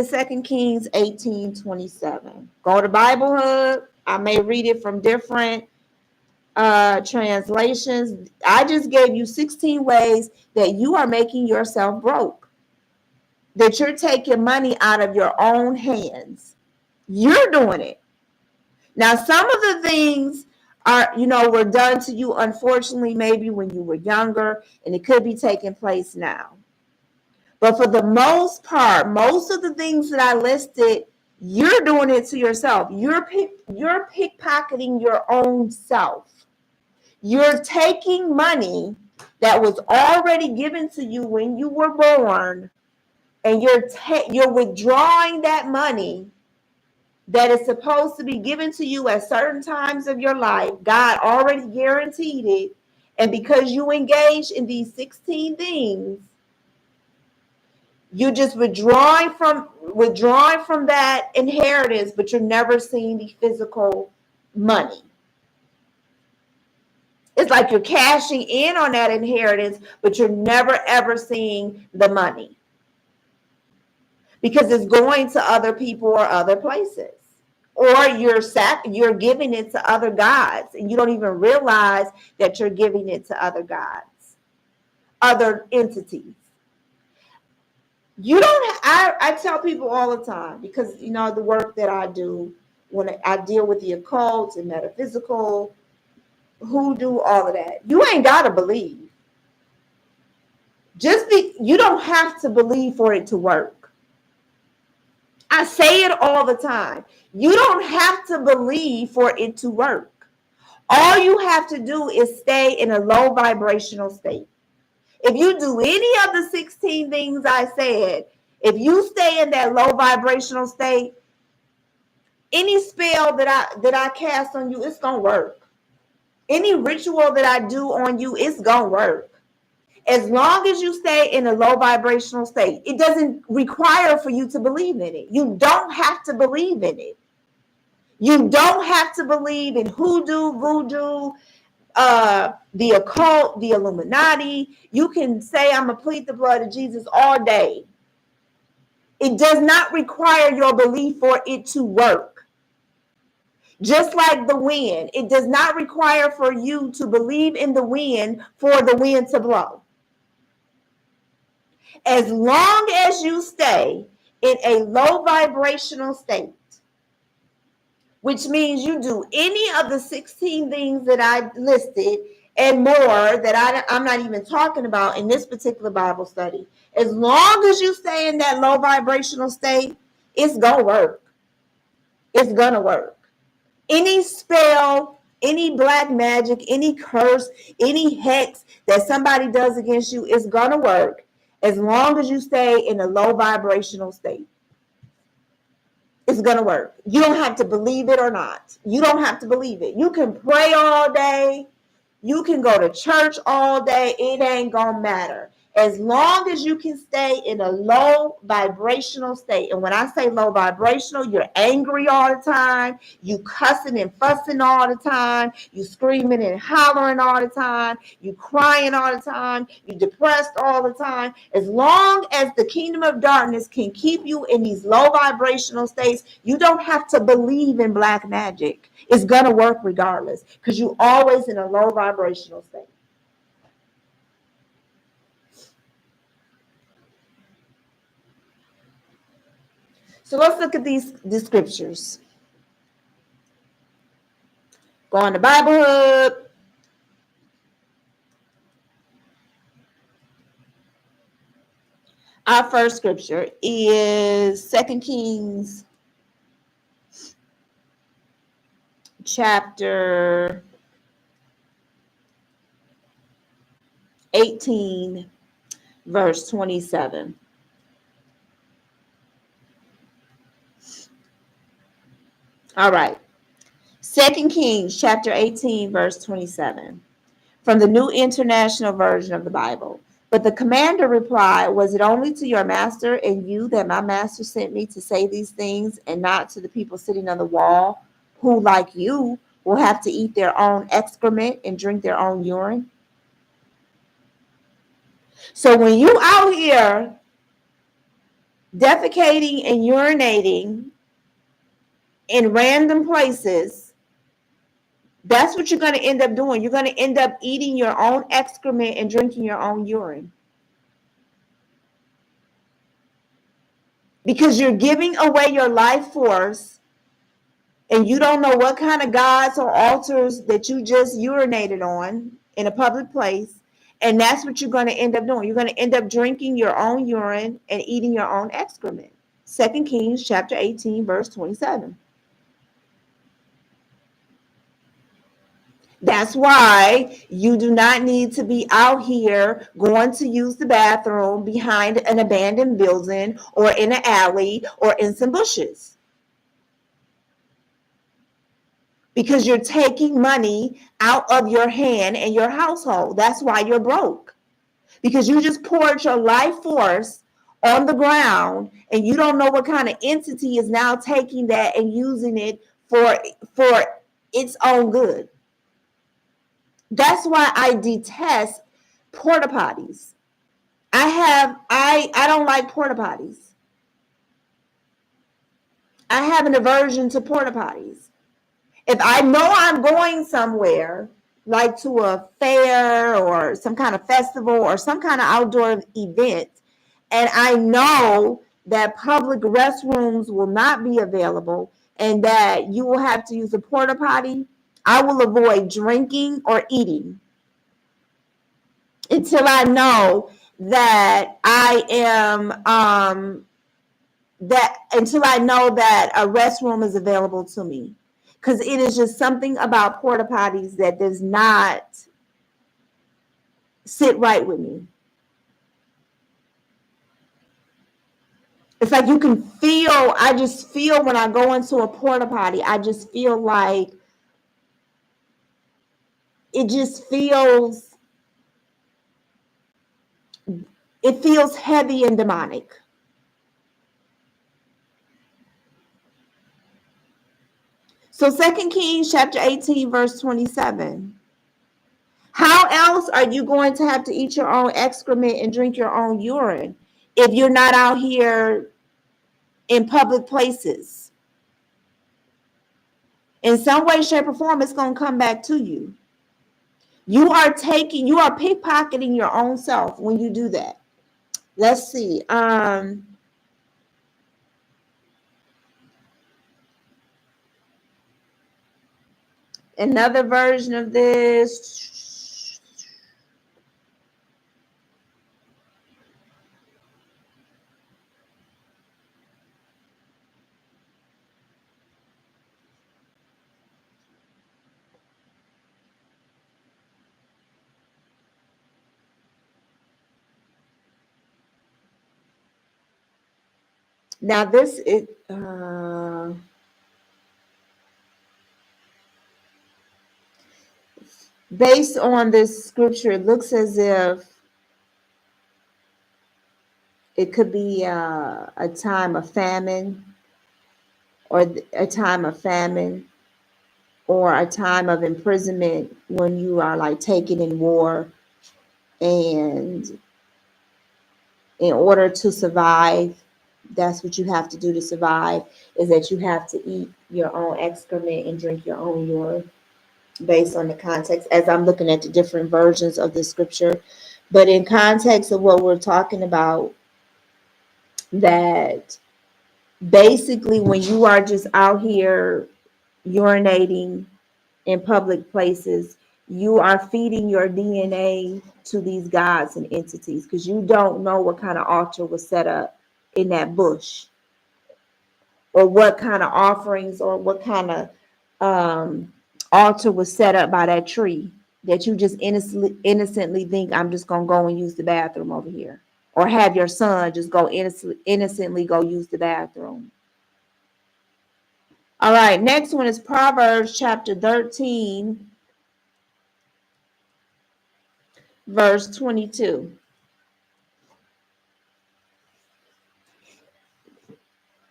S1: 2 Kings 18:27. Go to Bible Hub. I may read it from different translations. I just gave you 16 ways that you are making yourself broke, that you're taking money out of your own hands. You're doing it. Now, some of the things were done to you, unfortunately, maybe when you were younger, and it could be taking place now. But for the most part, most of the things that I listed, you're doing it to yourself. You're pickpocketing your own self. You're taking money that was already given to you when you were born, and you're withdrawing that money that is supposed to be given to you at certain times of your life. God already guaranteed it. And because you engage in these 16 things, you're just withdrawing from that inheritance, but you're never seeing the physical money. It's like you're cashing in on that inheritance, but you're never, ever seeing the money because it's going to other people or other places. Or you're giving it to other gods, and you don't even realize that you're giving it to other gods, other entities. I tell people all the time, because the work that I do when I deal with the occult and metaphysical, hoodoo, all of that. You ain't gotta believe. You don't have to believe for it to work. I say it all the time. You don't have to believe for it to work. All you have to do is stay in a low vibrational state. If you do any of the 16 things I said, if you stay in that low vibrational state, any spell that I cast on you, it's gonna work. Any ritual that I do on you, it's gonna work. As long as you stay in a low vibrational state, it doesn't require for you to believe in it. You don't have to believe in it. You don't have to believe in hoodoo, voodoo, the occult, the Illuminati. You can say, I'm going to plead the blood of Jesus all day. It does not require your belief for it to work. Just like the wind, it does not require for you to believe in the wind for the wind to blow. As long as you stay in a low vibrational state, which means you do any of the 16 things that I listed and more that I'm not even talking about in this particular Bible study. As long as you stay in that low vibrational state, it's going to work. It's going to work. Any spell, any black magic, any curse, any hex that somebody does against you is going to work as long as you stay in a low vibrational state. It's going to work. You don't have to believe it or not. You don't have to believe it. You can pray all day. You can go to church all day. It ain't going to matter. As long as you can stay in a low vibrational state. And when I say low vibrational, you're angry all the time. You cussing and fussing all the time. You screaming and hollering all the time. You crying all the time. You depressed all the time. As long as the kingdom of darkness can keep you in these low vibrational states, you don't have to believe in black magic. It's going to work regardless because you're always in a low vibrational state. So let's look at these scriptures. Go on to Bible Hub. Our first scripture is 2 Kings chapter 18, verse 27. All right. 2 Kings chapter 18, verse 27. From the New International Version of the Bible. But the commander replied, was it only to your master and you that my master sent me to say these things and not to the people sitting on the wall who, like you, will have to eat their own excrement and drink their own urine? So when you out here defecating and urinating in random places, that's what you're going to end up doing. You're going to end up eating your own excrement and drinking your own urine. Because you're giving away your life force and you don't know what kind of gods or altars that you just urinated on in a public place. And that's what you're going to end up doing. You're going to end up drinking your own urine and eating your own excrement. 2 Kings chapter 18, verse 27. That's why you do not need to be out here going to use the bathroom behind an abandoned building or in an alley or in some bushes. Because you're taking money out of your hand and your household. That's why you're broke. Because you just poured your life force on the ground and you don't know what kind of entity is now taking that and using it for its own good. That's why I detest porta potties. I don't like porta potties. I have an aversion to porta potties. If I know I'm going somewhere, like to a fair or some kind of festival or some kind of outdoor event, and I know that public restrooms will not be available and that you will have to use a porta potty, I will avoid drinking or eating until I know that I am that until I know that a restroom is available to me. Because it is just something about porta potties that does not sit right with me. It's like you can feel, I just feel when I go into a porta potty, I just feel like it just feels, it feels heavy and demonic. So 2 Kings chapter 18, verse 27. How else are you going to have to eat your own excrement and drink your own urine if you're not out here in public places? In some way, shape, or form, it's going to come back to you. You are pickpocketing your own self when you do that. Let's see. Another version of this. Now this is based on this scripture. It looks as if it could be a time of famine, or a time of famine, or a time of imprisonment when you are like taken in war, and in order to survive, that's what you have to do to survive, is that you have to eat your own excrement and drink your own urine, based on the context as I'm looking at the different versions of the scripture. But in context of what we're talking about, that basically when you are just out here urinating in public places, you are feeding your DNA to these gods and entities, because you don't know what kind of altar was set up in that bush, or what kind of offerings, or what kind of altar was set up by that tree, that you just innocently think, I'm just going to go and use the bathroom over here, or have your son just go innocently go use the bathroom. All right, next one is Proverbs chapter 13, verse 22.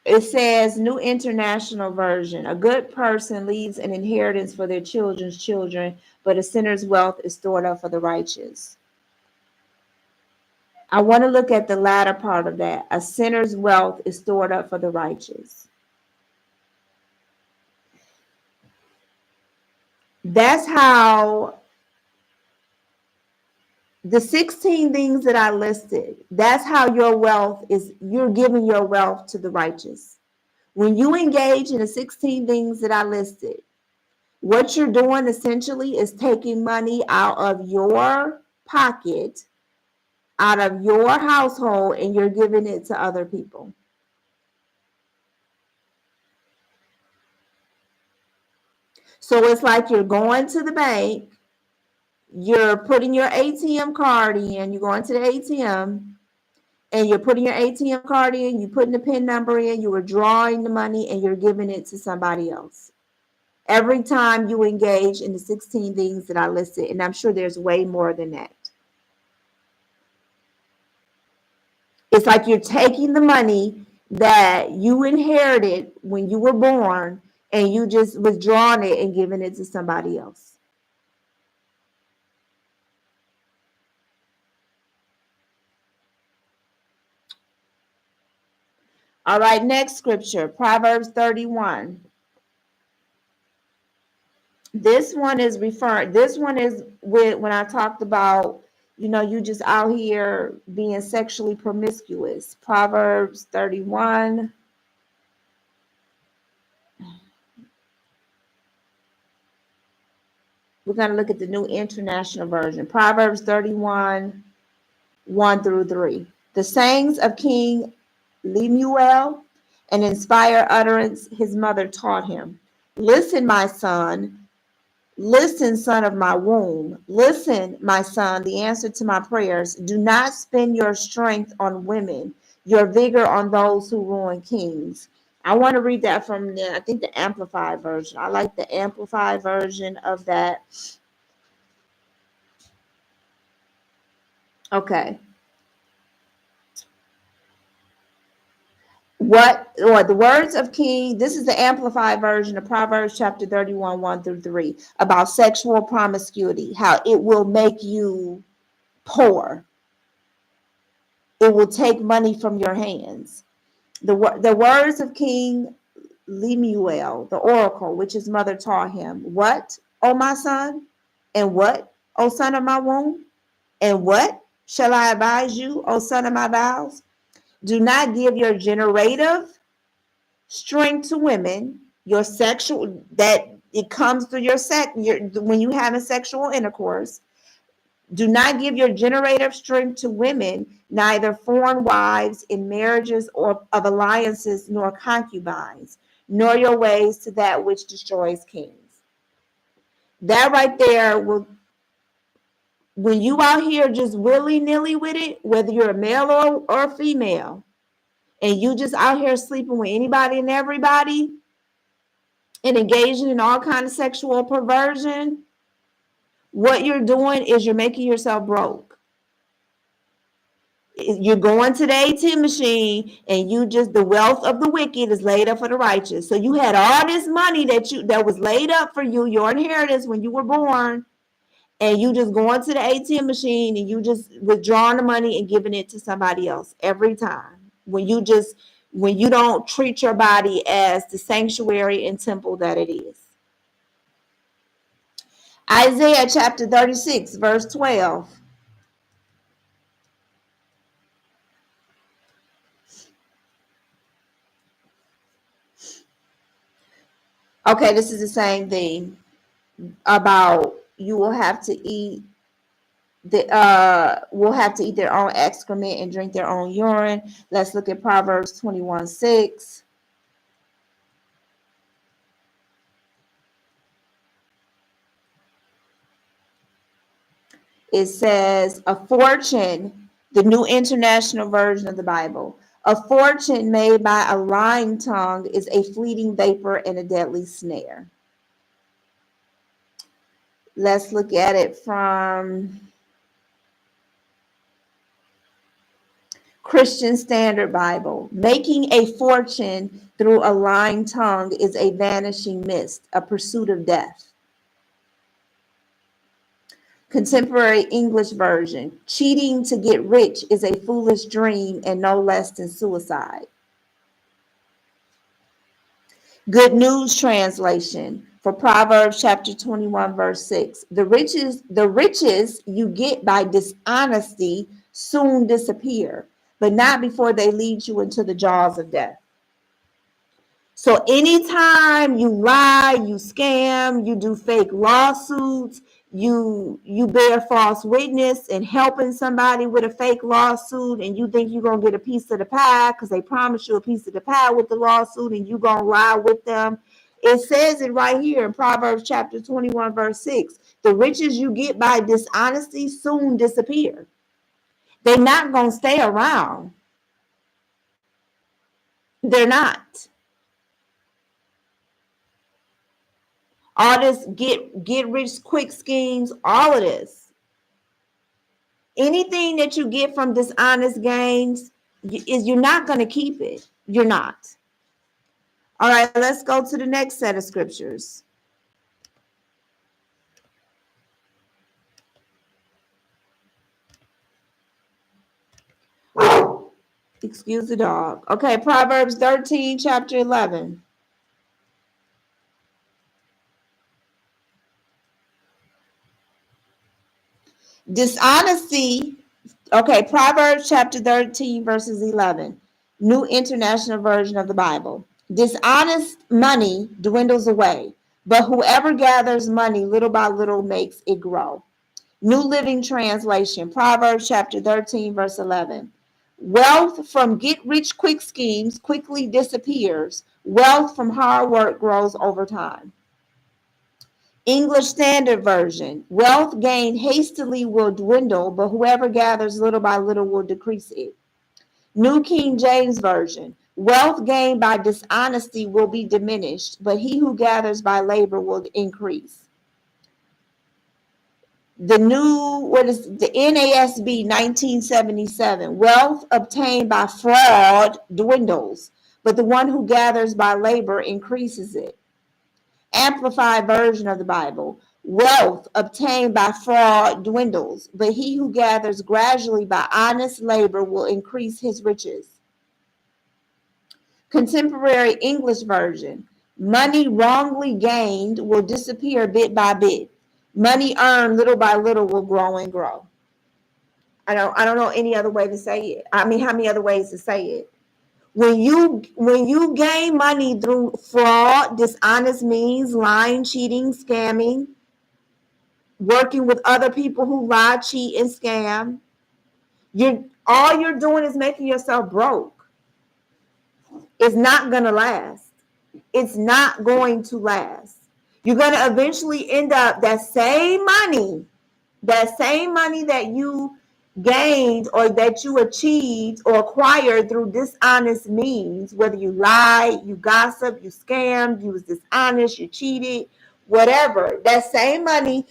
S1: It says, New International Version, a good person leaves an inheritance for their children's children, but a sinner's wealth is stored up for the righteous. I want to look at the latter part of that. A sinner's wealth is stored up for the righteous. That's how the 16 things that I listed, that's how your wealth is, you're giving your wealth to the righteous. When you engage in the 16 things that I listed, what you're doing essentially is taking money out of your pocket, out of your household, and you're giving it to other people. So it's like you're going to the bank, you're putting your ATM card in, you're going to the ATM, and you're putting your ATM card in, you're putting the PIN number in, you are drawing the money, and you're giving it to somebody else. Every time you engage in the 16 things that I listed, and I'm sure there's way more than that. It's like you're taking the money that you inherited when you were born, and you just withdrawing it and giving it to somebody else. All right, next scripture, Proverbs 31. This one is with when I talked about, you just out here being sexually promiscuous. Proverbs 31. We're going to look at the New International Version. Proverbs 31, 1 through 3. The sayings of King Lemuel, an inspired utterance his mother taught him. Listen, my son. Listen, son of my womb. Listen, my son, the answer to my prayers. Do not spend your strength on women, your vigor on those who ruin kings. I want to read that from I think the Amplified version. I like the Amplified version of that. Okay. The words of King, this is the Amplified version of Proverbs chapter 31, 1 through 3, about sexual promiscuity, how it will make you poor. It will take money from your hands. The words of King Lemuel, the oracle, which his mother taught him. What, O my son? And what, O son of my womb? And what shall I advise you, O son of my vows? Do not give your generative strength to women, your sexual, that it comes through when you have a sexual intercourse. Do not give your generative strength to women, neither foreign wives in marriages or of alliances, nor concubines, nor your ways to that which destroys kings. That right there will, when you out here just willy-nilly with it, whether you're a male or a female, and you just out here sleeping with anybody and everybody and engaging in all kind of sexual perversion, what you're doing is you're making yourself broke. You're going to the ATM machine, and the wealth of the wicked is laid up for the righteous. So you had all this money that was laid up for you, your inheritance when you were born, and you just going to the ATM machine and you just withdrawing the money and giving it to somebody else every time. When you don't treat your body as the sanctuary and temple that it is. Isaiah chapter 36, verse 12. Okay, this is the same thing about you will have to eat will have to eat their own excrement and drink their own urine. Let's look at Proverbs 21:6. It says, a fortune, the New International Version of the Bible, a fortune made by a lying tongue is a fleeting vapor and a deadly snare. Let's look at it from Christian Standard Bible. Making a fortune through a lying tongue is a vanishing mist, a pursuit of death. Contemporary English Version. Cheating to get rich is a foolish dream and no less than suicide. Good News Translation for Proverbs chapter 21, verse 6. The riches you get by dishonesty soon disappear, but not before they lead you into the jaws of death. So anytime you lie, you scam, you do fake lawsuits, you bear false witness and helping somebody with a fake lawsuit, and you think you're going to get a piece of the pie because they promise you a piece of the pie with the lawsuit, and you're going to lie with them. It says it right here in Proverbs chapter 21, verse 6. The riches you get by dishonesty soon disappear. They're not going to stay around. They're not. All this get rich quick schemes, all of this. Anything that you get from dishonest gains, you're not going to keep it. You're not. All right, let's go to the next set of scriptures. Excuse the dog. Okay, Proverbs 13, chapter 11. Dishonesty. Okay, Proverbs chapter 13, verses 11. New International Version of the Bible. Dishonest money dwindles away, but whoever gathers money little by little makes it grow. New Living Translation, Proverbs chapter 13, verse 11. Wealth from get-rich-quick schemes quickly disappears. Wealth from hard work grows over time. English Standard Version. Wealth gained hastily will dwindle, but whoever gathers little by little will decrease it. New King James Version. Wealth gained by dishonesty will be diminished, but he who gathers by labor will increase. The NASB 1977. Wealth obtained by fraud dwindles, but the one who gathers by labor increases it. Amplified Version of the Bible. Wealth obtained by fraud dwindles, but he who gathers gradually by honest labor will increase his riches. Contemporary English Version. Money wrongly gained will disappear bit by bit. Money earned little by little will grow and grow. I don't know any other way to say it. I mean, how many other ways to say it? When you gain money through fraud, dishonest means, lying, cheating, scamming, working with other people who lie, cheat, and scam, all you're doing is making yourself broke. It's not gonna last. It's not going to last. You're gonna eventually end up that same money that you gained or that you achieved or acquired through dishonest means, whether you lied, you gossiped, you scammed, you was dishonest, you cheated, whatever, that same money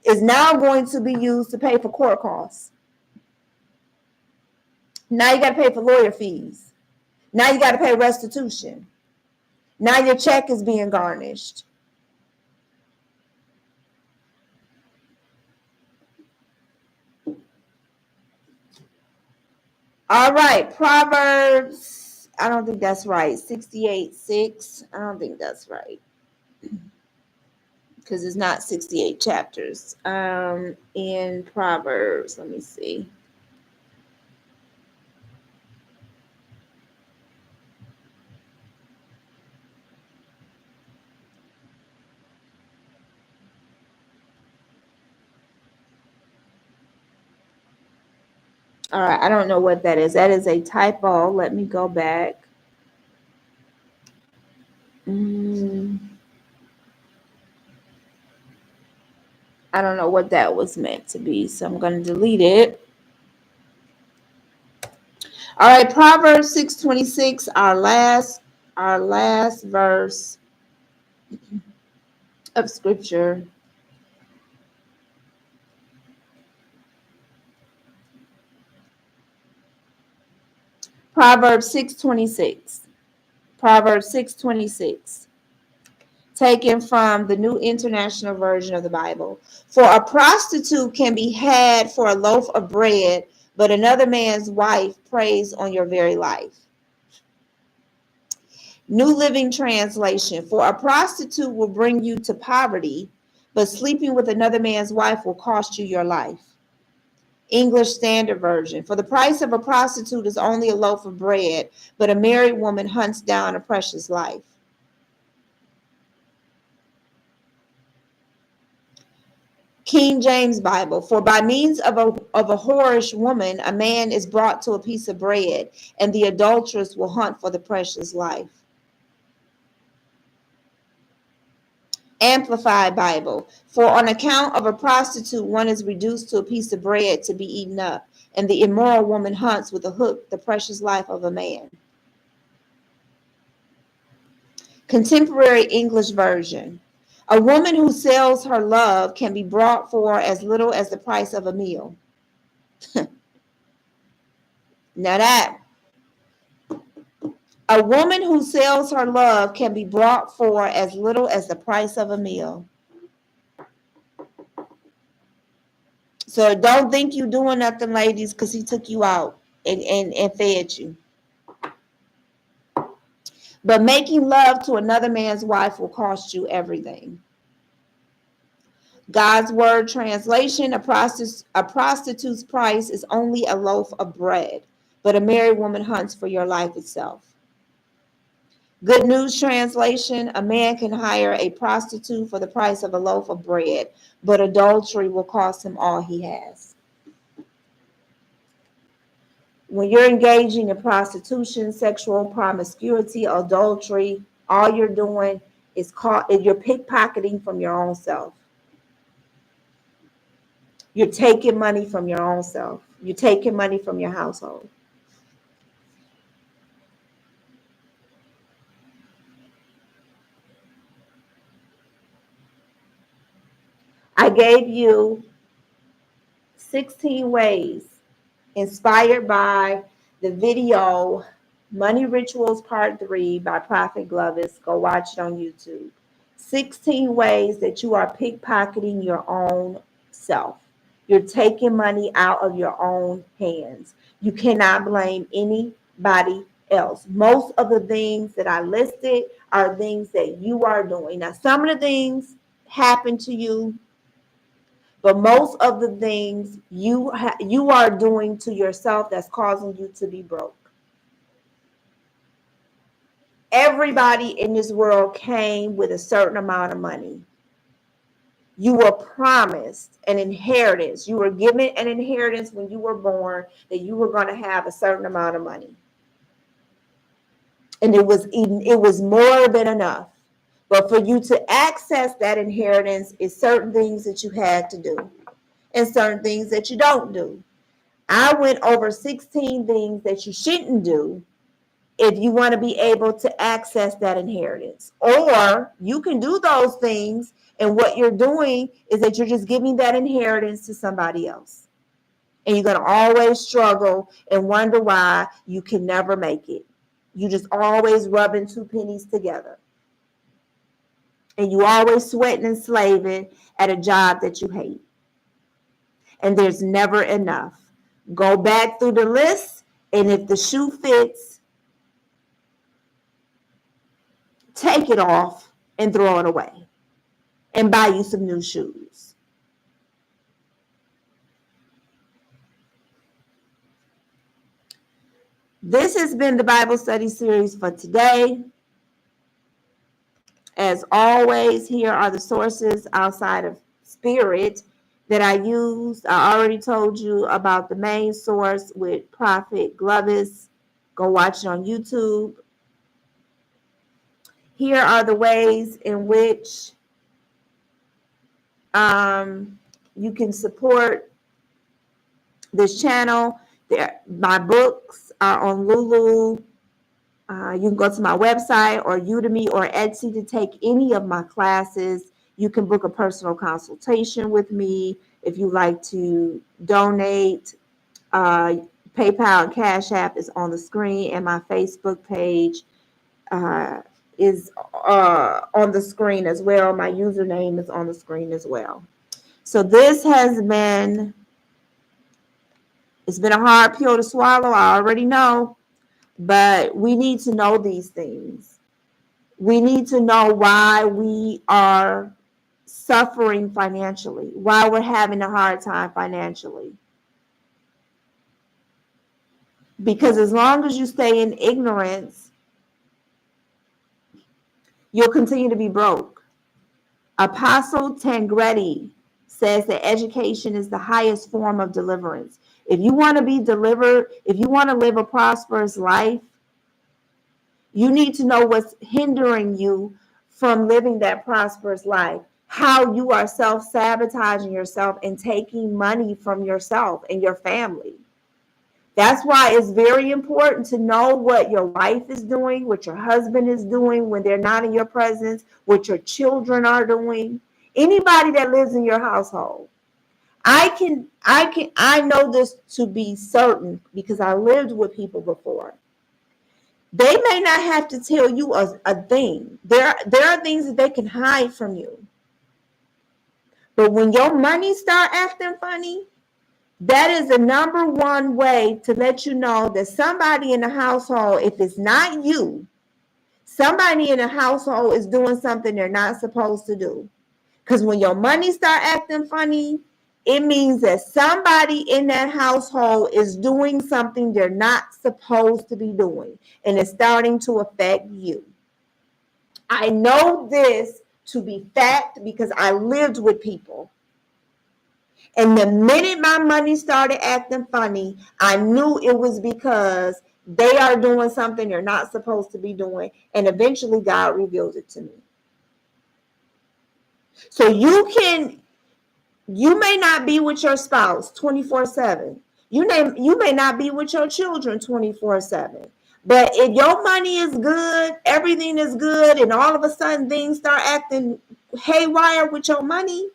S1: is now going to be used to pay for court costs. Now you got to pay for lawyer fees. Now you got to pay restitution. Now your check is being garnished. All right, Proverbs, I don't think that's right. 68:6. I don't think that's right. Because it's not 68 chapters. In Proverbs, let me see. All right, I don't know what that is. That is a typo. Let me go back. I don't know what that was meant to be, so I'm going to delete it. All right, Proverbs 6:26, our last verse of scripture. Proverbs 6:26. Proverbs 6:26. Taken from the New International Version of the Bible. For a prostitute can be had for a loaf of bread, but another man's wife preys on your very life. New Living Translation. For a prostitute will bring you to poverty, but sleeping with another man's wife will cost you your life. English Standard Version. For the price of a prostitute is only a loaf of bread, but a married woman hunts down a precious life. King James Bible. For by means of a whorish woman, a man is brought to a piece of bread, and the adulteress will hunt for the precious life. Amplified Bible. For on account of a prostitute, one is reduced to a piece of bread to be eaten up, and the immoral woman hunts with a hook the precious life of a man. Contemporary English Version. A woman who sells her love can be brought for as little as the price of a meal. Now that a woman who sells her love can be brought for as little as the price of a meal. So don't think you doing nothing, ladies, because he took you out and fed you. But making love to another man's wife will cost you everything. God's Word Translation, a prostitute's price is only a loaf of bread, but a married woman hunts for your life itself. Good News Translation, a man can hire a prostitute for the price of a loaf of bread, but adultery will cost him all he has. When you're engaging in prostitution, sexual promiscuity, adultery, all you're doing is you're pickpocketing from your own self. You're taking money from your own self. You're taking money from your household. I gave you 16 ways inspired by the video Money Rituals Part 3 by Prophet Glovis. Go watch it on YouTube. 16 ways that you are pickpocketing your own self. You're taking money out of your own hands. You cannot blame anybody else. Most of the things that I listed are things that you are doing. Now, some of the things happen to you, but most of the things you are doing to yourself that's causing you to be broke. Everybody in this world came with a certain amount of money. You were promised an inheritance. You were given an inheritance when you were born that you were going to have a certain amount of money. And it was more than enough. But for you to access that inheritance is certain things that you had to do and certain things that you don't do. I went over 16 things that you shouldn't do if you want to be able to access that inheritance. Or you can do those things, and what you're doing is that you're just giving that inheritance to somebody else. And you're going to always struggle and wonder why you can never make it. You just always rubbing two pennies together. And you always sweating and slaving at a job that you hate. And there's never enough. Go back through the list, and if the shoe fits, take it off and throw it away and buy you some new shoes. This has been the Bible study series for today. As always, here are the sources outside of spirit that I used. I already told you about the main source with Prophet Glovis. Go watch it on YouTube. Here are the ways in which you can support this channel. My books are on Lulu. You can go to my website or Udemy or Etsy to take any of my classes. You can book a personal consultation with me if you like to donate. PayPal and Cash App is on the screen, and my Facebook page is on the screen as well. My username is on the screen as well. So this has been, it's been a hard pill to swallow, I already know, but we need to know these things. We need to know why we are suffering financially, why we're having a hard time financially. Because as long as you stay in ignorance, you'll continue to be broke. Apostle Tangretti says that education is the highest form of deliverance. If you want to be delivered, if you want to live a prosperous life, you need to know what's hindering you from living that prosperous life, how you are self-sabotaging yourself and taking money from yourself and your family. That's why it's very important to know what your wife is doing, what your husband is doing when they're not in your presence, what your children are doing, anybody that lives in your household. I know this to be certain because I lived with people before. They may not have to tell you a thing. There are things that they can hide from you. But when your money start acting funny, that is the number one way to let you know that somebody in the household, if it's not you, somebody in the household is doing something they're not supposed to do. Because when your money start acting funny, it means that somebody in that household is doing something they're not supposed to be doing, and it's starting to affect you.
S2: I know this to be fact because I lived with people. And the minute my money started acting funny, I knew it was because they are doing something they're not supposed to be doing. And eventually God revealed it to me. So you may not be with your spouse 24/7. You may not be with your children 24/7. But if your money is good, everything is good, and all of a sudden things start acting haywire with your money,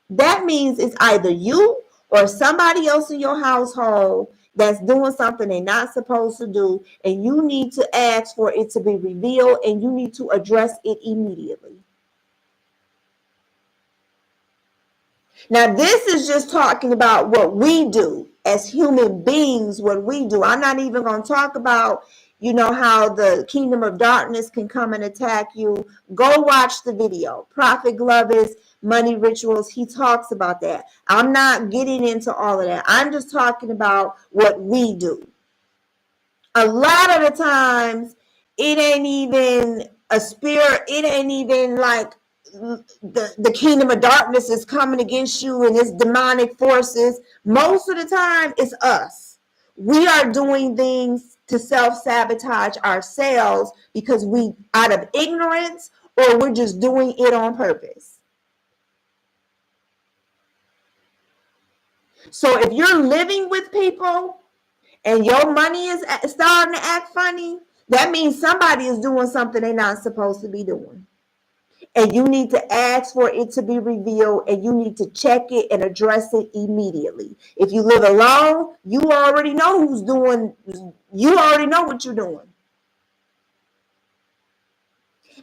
S2: that means it's either you or somebody else in your household that's doing something they're not supposed to do, and you need to ask for it to be revealed, and you need to address it immediately. Now, this is just talking about what we do as human beings, what we do. I'm not even going to talk about, how the kingdom of darkness can come and attack you. Go watch the video. Prophet Glover's Money Rituals, he talks about that. I'm not getting into all of that. I'm just talking about what we do. A lot of the times, it ain't even a spirit, it ain't even like the kingdom of darkness is coming against you and its demonic forces. Most of the time, it's us. We are doing things to self-sabotage ourselves because we, out of ignorance, or we're just doing it on purpose. So if you're living with people and your money is starting to act funny, that means somebody is doing something they're not supposed to be doing. And you need to ask for it to be revealed, and you need to check it and address it immediately. If you live alone, you already know you already know what you're doing.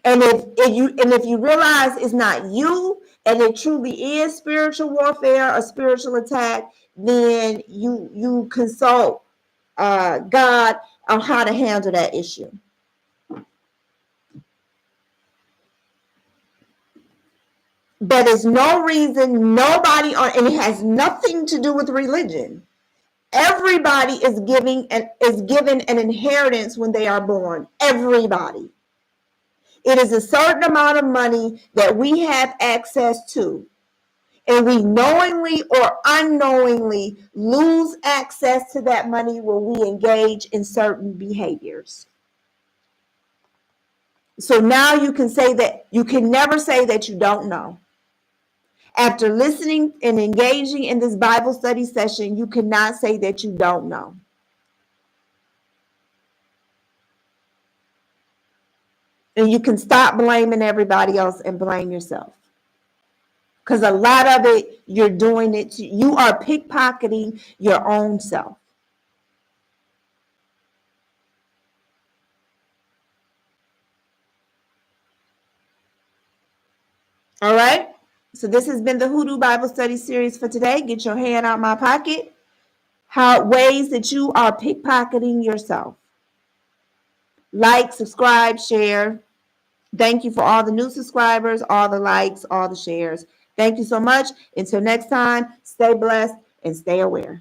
S2: And if you realize it's not you and it truly is spiritual warfare or spiritual attack, then you consult God on how to handle that issue. But there's no reason nobody and it has nothing to do with religion. Everybody is given an inheritance when they are born. Everybody. It is a certain amount of money that we have access to. And we knowingly or unknowingly lose access to that money when we engage in certain behaviors. So now you can never say that you don't know. After listening and engaging in this Bible study session, you cannot say that you don't know. And you can stop blaming everybody else and blame yourself. Because a lot of it, you're doing it you are pickpocketing your own self. All right? So this has been the Hoodoo Bible Study Series for today. Get your hand out my pocket. Ways that you are pickpocketing yourself. Like, subscribe, share. Thank you for all the new subscribers, all the likes, all the shares. Thank you so much. Until next time, stay blessed and stay aware.